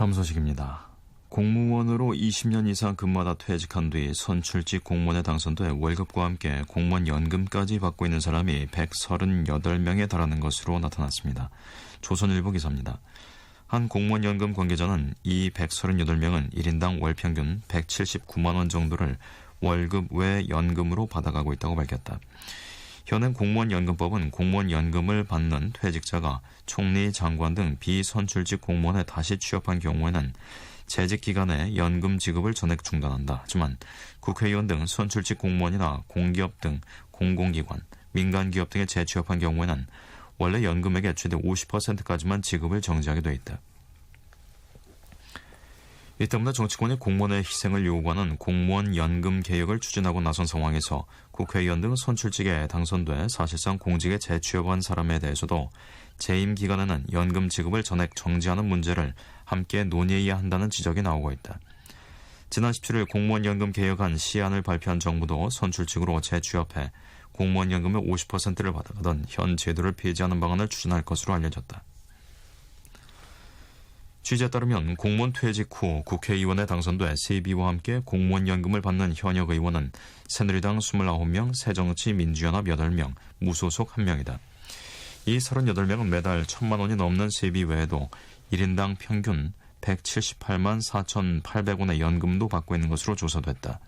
다음 소식입니다. 공무원으로 20년 이상 근무하다 퇴직한 뒤 선출직 공무원에 당선돼 월급과 함께 공무원 연금까지 받고 있는 사람이 138명에 달하는 것으로 나타났습니다. 조선일보 기사입니다. 한 공무원 연금 관계자는 이 138명은 1인당 월 평균 179만 원 정도를 월급 외 연금으로 받아가고 있다고 밝혔다. 현행 공무원연금법은 공무원연금을 받는 퇴직자가 총리, 장관 등 비선출직 공무원에 다시 취업한 경우에는 재직 기간에 연금 지급을 전액 중단한다. 하지만 국회의원 등 선출직 공무원이나 공기업 등 공공기관, 민간기업 등에 재취업한 경우에는 원래 연금액의 최대 50%까지만 지급을 정지하게 돼 있다. 이 때문에 정치권이 공무원의 희생을 요구하는 공무원 연금 개혁을 추진하고 나선 상황에서 국회의원 등 선출직에 당선돼 사실상 공직에 재취업한 사람에 대해서도 재임 기간에는 연금 지급을 전액 정지하는 문제를 함께 논의해야 한다는 지적이 나오고 있다. 지난 17일 공무원 연금 개혁안 시안을 발표한 정부도 선출직으로 재취업해 공무원 연금의 50%를 받아가던 현 제도를 폐지하는 방안을 추진할 것으로 알려졌다. 취재에 따르면 공무원 퇴직 후 국회의원에 당선돼 세비와 함께 공무원 연금을 받는 현역 의원은 새누리당 29명, 새정치민주연합 8명, 무소속 1명이다. 이 38명은 매달 1,000만 원이 넘는 세비 외에도 1인당 평균 178만 4,800원의 연금도 받고 있는 것으로 조사됐다.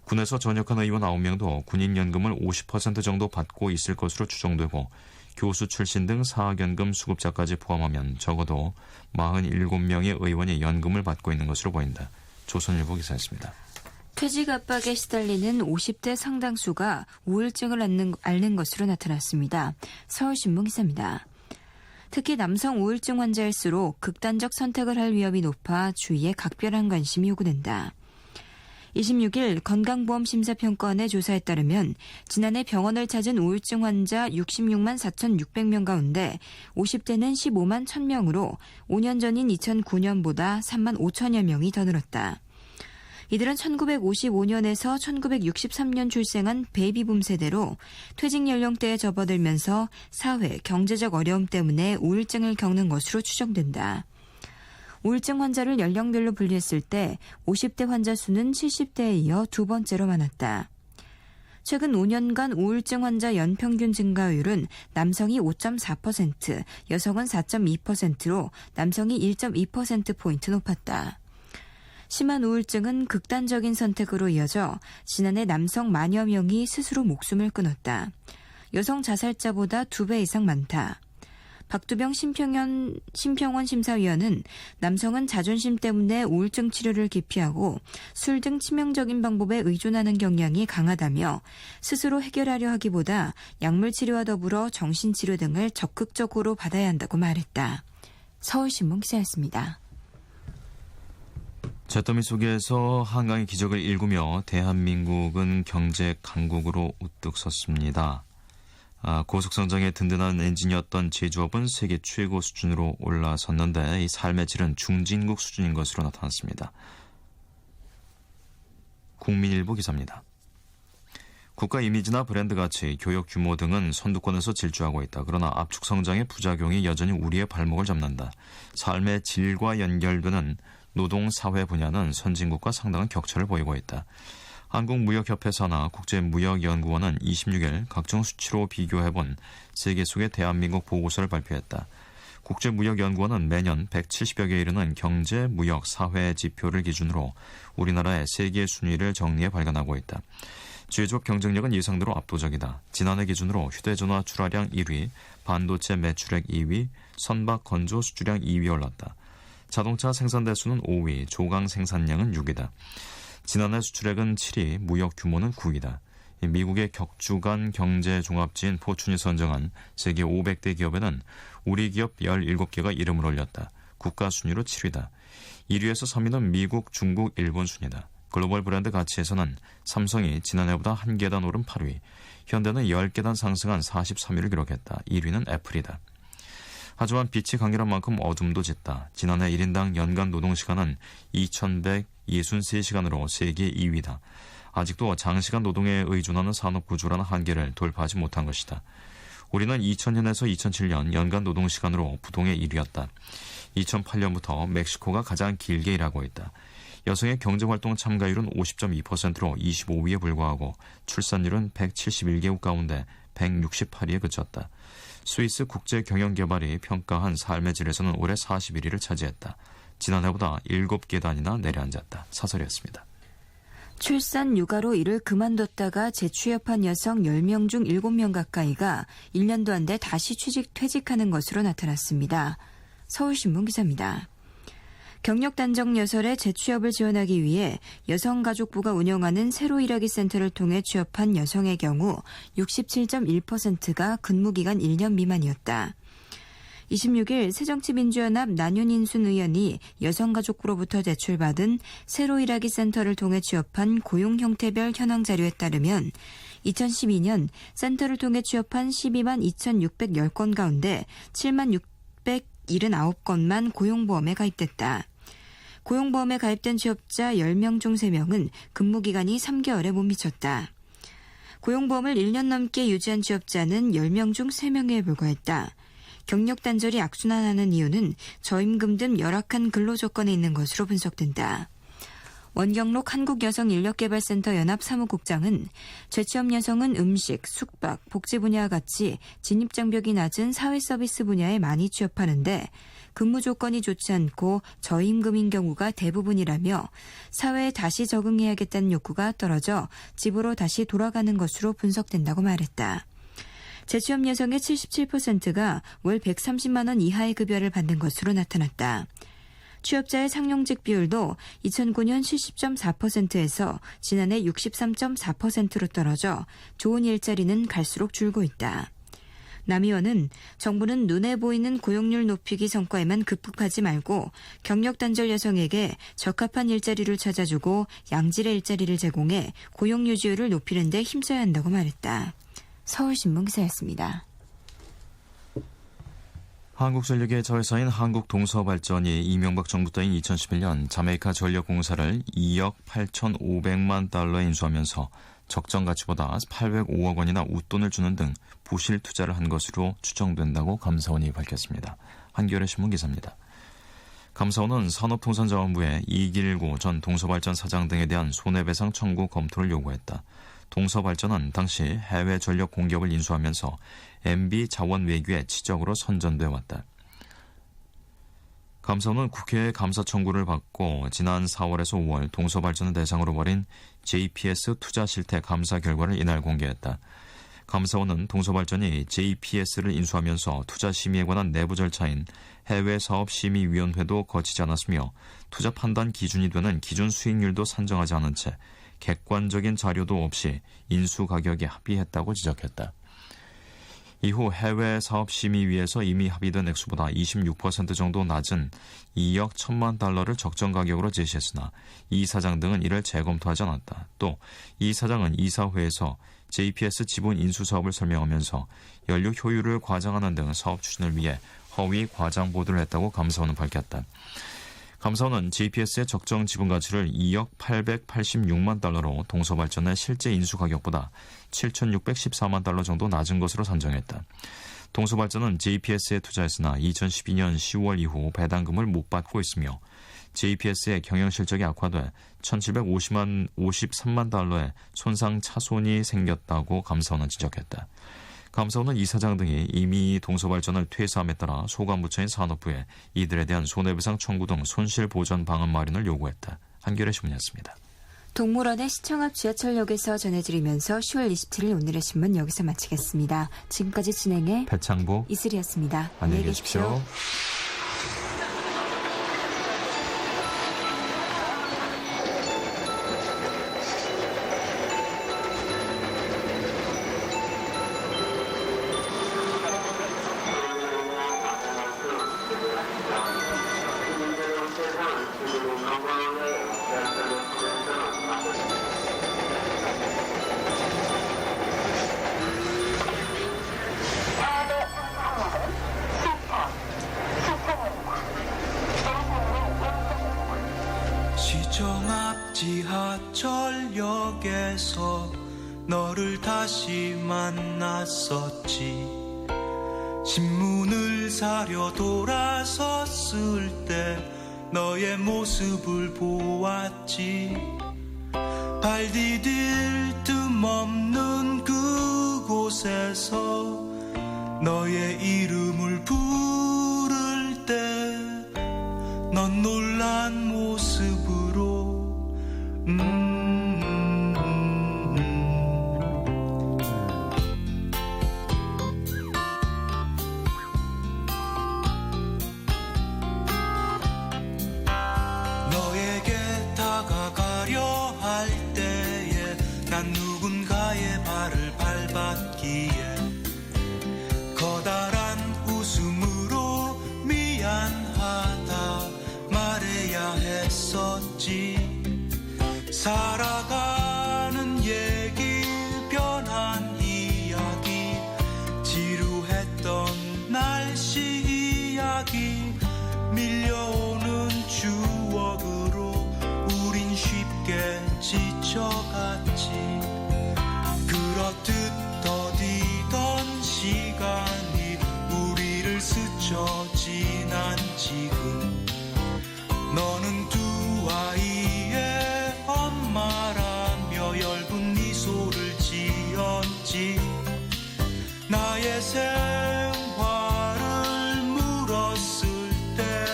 군에서 전역한 의원 9명도 군인연금을 50% 정도 받고 있을 것으로 추정되고 교수 출신 등 사학연금 수급자까지 포함하면 적어도 47명의 의원이 연금을 받고 있는 것으로 보인다. 조선일보 기사였습니다. 퇴직 압박에 시달리는 50대 상당수가 우울증을 앓는 것으로 나타났습니다. 서울신문 기사입니다. 특히 남성 우울증 환자일수록 극단적 선택을 할 위험이 높아 주위에 각별한 관심이 요구된다. 26일 건강보험심사평가원의 조사에 따르면 지난해 병원을 찾은 우울증 환자 66만 4,600명 가운데 50대는 15만 1,000명으로 5년 전인 2009년보다 3만 5천여 명이 더 늘었다. 이들은 1955년에서 1963년 출생한 베이비붐 세대로 퇴직 연령대에 접어들면서 사회, 경제적 어려움 때문에 우울증을 겪는 것으로 추정된다. 우울증 환자를 연령별로 분류했을 때 50대 환자 수는 70대에 이어 두 번째로 많았다. 최근 5년간 우울증 환자 연평균 증가율은 남성이 5.4%, 여성은 4.2%로 남성이 1.2%포인트 높았다. 심한 우울증은 극단적인 선택으로 이어져 지난해 남성 만여 명이 스스로 목숨을 끊었다. 여성 자살자보다 2배 이상 많다. 박두병 심평원 심사위원은 남성은 자존심 때문에 우울증 치료를 기피하고 술 등 치명적인 방법에 의존하는 경향이 강하다며 스스로 해결하려 하기보다 약물 치료와 더불어 정신치료 등을 적극적으로 받아야 한다고 말했다. 서울신문 기사였습니다. 잿더미 속에서 한강의 기적을 일구며 대한민국은 경제 강국으로 우뚝 섰습니다. 고속성장의 든든한 엔진이었던 제조업은 세계 최고 수준으로 올라섰는데 이 삶의 질은 중진국 수준인 것으로 나타났습니다. 국민일보 기사입니다. 국가 이미지나 브랜드 가치, 교역 규모 등은 선두권에서 질주하고 있다. 그러나 압축 성장의 부작용이 여전히 우리의 발목을 잡는다. 삶의 질과 연결되는 노동사회 분야는 선진국과 상당한 격차를 보이고 있다. 한국무역협회 산하 국제무역연구원은 26일 각종 수치로 비교해본 세계 속의 대한민국 보고서를 발표했다. 국제무역연구원은 매년 170여 개에 이르는 경제, 무역, 사회 지표를 기준으로 우리나라의 세계 순위를 정리해 발간하고 있다. 제조업 경쟁력은 예상대로 압도적이다. 지난해 기준으로 휴대전화 출하량 1위, 반도체 매출액 2위, 선박 건조 수주량 2위에 올랐다. 자동차 생산 대수는 5위, 조강 생산량은 6위다. 지난해 수출액은 7위, 무역 규모는 9위다. 미국의 격주간 경제종합지인 포춘이 선정한 세계 500대 기업에는 우리 기업 17개가 이름을 올렸다. 국가 순위로 7위다. 1위에서 3위는 미국, 중국, 일본 순이다. 글로벌 브랜드 가치에서는 삼성이 지난해보다 1계단 오른 8위, 현대는 10계단 상승한 43위를 기록했다. 1위는 애플이다. 하지만 빛이 강렬한 만큼 어둠도 짙다. 지난해 1인당 연간 노동시간은 2,163시간으로 세계 2위다. 아직도 장시간 노동에 의존하는 산업구조라는 한계를 돌파하지 못한 것이다. 우리는 2000년에서 2007년 연간 노동시간으로 부동의 1위였다. 2008년부터 멕시코가 가장 길게 일하고 있다. 여성의 경제활동 참가율은 50.2%로 25위에 불과하고 출산율은 171개국 가운데 168위에 그쳤다. 스위스 국제경영개발이 평가한 삶의 질에서는 올해 41위를 차지했다. 지난해보다 7계단이나 내려앉았다. 사설이었습니다. 출산 육아로 일을 그만뒀다가 재취업한 여성 10명 중 7명 가까이가 1년도 안 돼 다시 퇴직하는 것으로 나타났습니다. 서울신문 기사입니다. 경력 단정 여설의 재취업을 지원하기 위해 여성가족부가 운영하는 새로 일하기 센터를 통해 취업한 여성의 경우 67.1%가 근무기간 1년 미만이었다. 26일 새정치민주연합 난윤인순 의원이 여성가족부로부터 제출받은 새로 일하기 센터를 통해 취업한 고용 형태별 현황 자료에 따르면 2012년 센터를 통해 취업한 12만 2,610건 가운데 7만 679건만 고용보험에 가입됐다. 고용보험에 가입된 취업자 10명 중 3명은 근무기간이 3개월에 못 미쳤다. 고용보험을 1년 넘게 유지한 취업자는 10명 중 3명에 불과했다. 경력 단절이 악순환하는 이유는 저임금 등 열악한 근로조건에 있는 것으로 분석된다. 원경록 한국여성인력개발센터 연합사무국장은 재취업 여성은 음식, 숙박, 복지 분야와 같이 진입장벽이 낮은 사회서비스 분야에 많이 취업하는데 근무 조건이 좋지 않고 저임금인 경우가 대부분이라며 사회에 다시 적응해야겠다는 욕구가 떨어져 집으로 다시 돌아가는 것으로 분석된다고 말했다. 재취업 여성의 77%가 월 130만 원 이하의 급여를 받는 것으로 나타났다. 취업자의 상용직 비율도 2009년 70.4%에서 지난해 63.4%로 떨어져 좋은 일자리는 갈수록 줄고 있다. 남 의원은 정부는 눈에 보이는 고용률 높이기 성과에만 급급하지 말고 경력 단절 여성에게 적합한 일자리를 찾아주고 양질의 일자리를 제공해 고용 유지율을 높이는 데 힘써야 한다고 말했다. 서울신문 기사였습니다. 한국전력의 자회사인 한국동서발전이 이명박 정부 때인 2011년 자메이카 전력공사를 2억 8,500만 달러에 인수하면서 적정 가치보다 805억 원이나 웃돈을 주는 등 부실 투자를 한 것으로 추정된다고 감사원이 밝혔습니다. 한겨레 신문 기사입니다. 감사원은 산업통상자원부에 이길고 전 동서발전 사장 등에 대한 손해배상 청구 검토를 요구했다. 동서발전은 당시 해외 전력 공기업을 인수하면서 MB 자원 외교의 치적으로 선전돼 왔다. 감사원은 국회의 감사 청구를 받고 지난 4월에서 5월 동서발전을 대상으로 벌인 JPS 투자 실태 감사 결과를 이날 공개했다. 감사원은 동서발전이 JPS를 인수하면서 투자 심의에 관한 내부 절차인 해외사업심의위원회도 거치지 않았으며 투자 판단 기준이 되는 기준 수익률도 산정하지 않은 채 객관적인 자료도 없이 인수 가격에 합의했다고 지적했다. 이후 해외사업심의위에서 이미 합의된 액수보다 26% 정도 낮은 2억 1천만 달러를 적정 가격으로 제시했으나 이 사장 등은 이를 재검토하지 않았다. 또 이 사장은 이사회에서 JPS 지분 인수 사업을 설명하면서 연료 효율을 과장하는 등 사업 추진을 위해 허위 과장 보도를 했다고 감사원은 밝혔다. 감사원은 JPS의 적정 지분 가치를 2억 886만 달러로 동서발전의 실제 인수 가격보다 7,614만 달러 정도 낮은 것으로 산정했다. 동서발전은 JPS에 투자했으나 2012년 10월 이후 배당금을 못 받고 있으며 JPS의 경영실적이 악화돼 1,753만 달러의 손상 차손이 생겼다고 감사원은 지적했다. 감사원은 이 사장 등이 이미 동서발전을 퇴사함에 따라 소관부처인 산업부에 이들에 대한 손해배상 청구 등 손실보전 방안 마련을 요구했다. 한겨레 신문이었습니다. 동물원의 시청 앞 지하철역에서 전해드리면서 10월 27일 오늘의 신문 여기서 마치겠습니다. 지금까지 진행해 배창보 이슬이었습니다. 안녕히 계십시오. 시청 앞 지하철역에서 너를 다시 만났었지. 신문을 사려 돌아섰을 때 너의 모습을 보았지. 발 디딜 틈 없는 그곳에서 너의 이름을 부를 때 넌 놀란 모습으로 너에게 다가가려 할 때에 난 누군가의 발을 밟았기에 커다란 웃음으로 미안하다 말해야 했었지. 살아가는 얘기, 변한 이야기, 지루했던 날씨 이야기, 밀려오는 추억으로 우린 쉽게 지쳐갔지. 그렇듯 더디던 시간이 우리를 스쳐 지난 지금 너는 두 아이의 엄마라며 엷은 미소를 지었지. 나의 생활을 물었을 때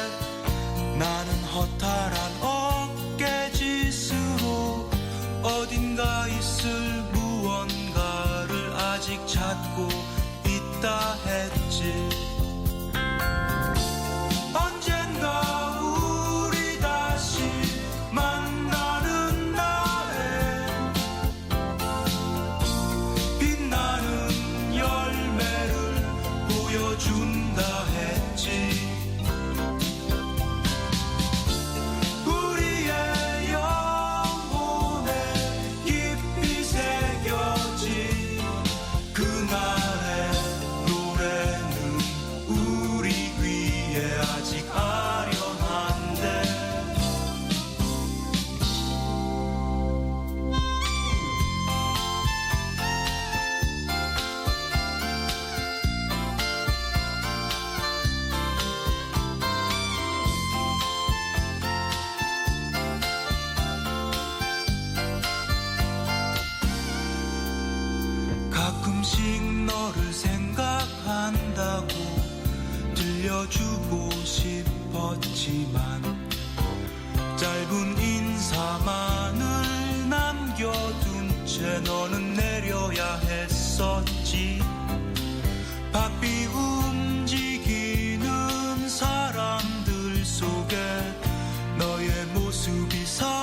나는 허탈한 어깨짓으로 어딘가 있을 무언가를 아직 찾고 있다 했지. 언젠가 우리 다시 만나는 날에 빛나는 열매를 보여준다 했지. 우리의 영혼에 깊이 새겨진 그날의 노래는 우리 귀에 아직 아련한데. 가끔씩 너를 생각한다고 들려주고 싶었지만 짧은 인사만을 남겨둔 채 너는 내려야 했었지. 바삐 움직이는 사람들 속에 너의 모습이 사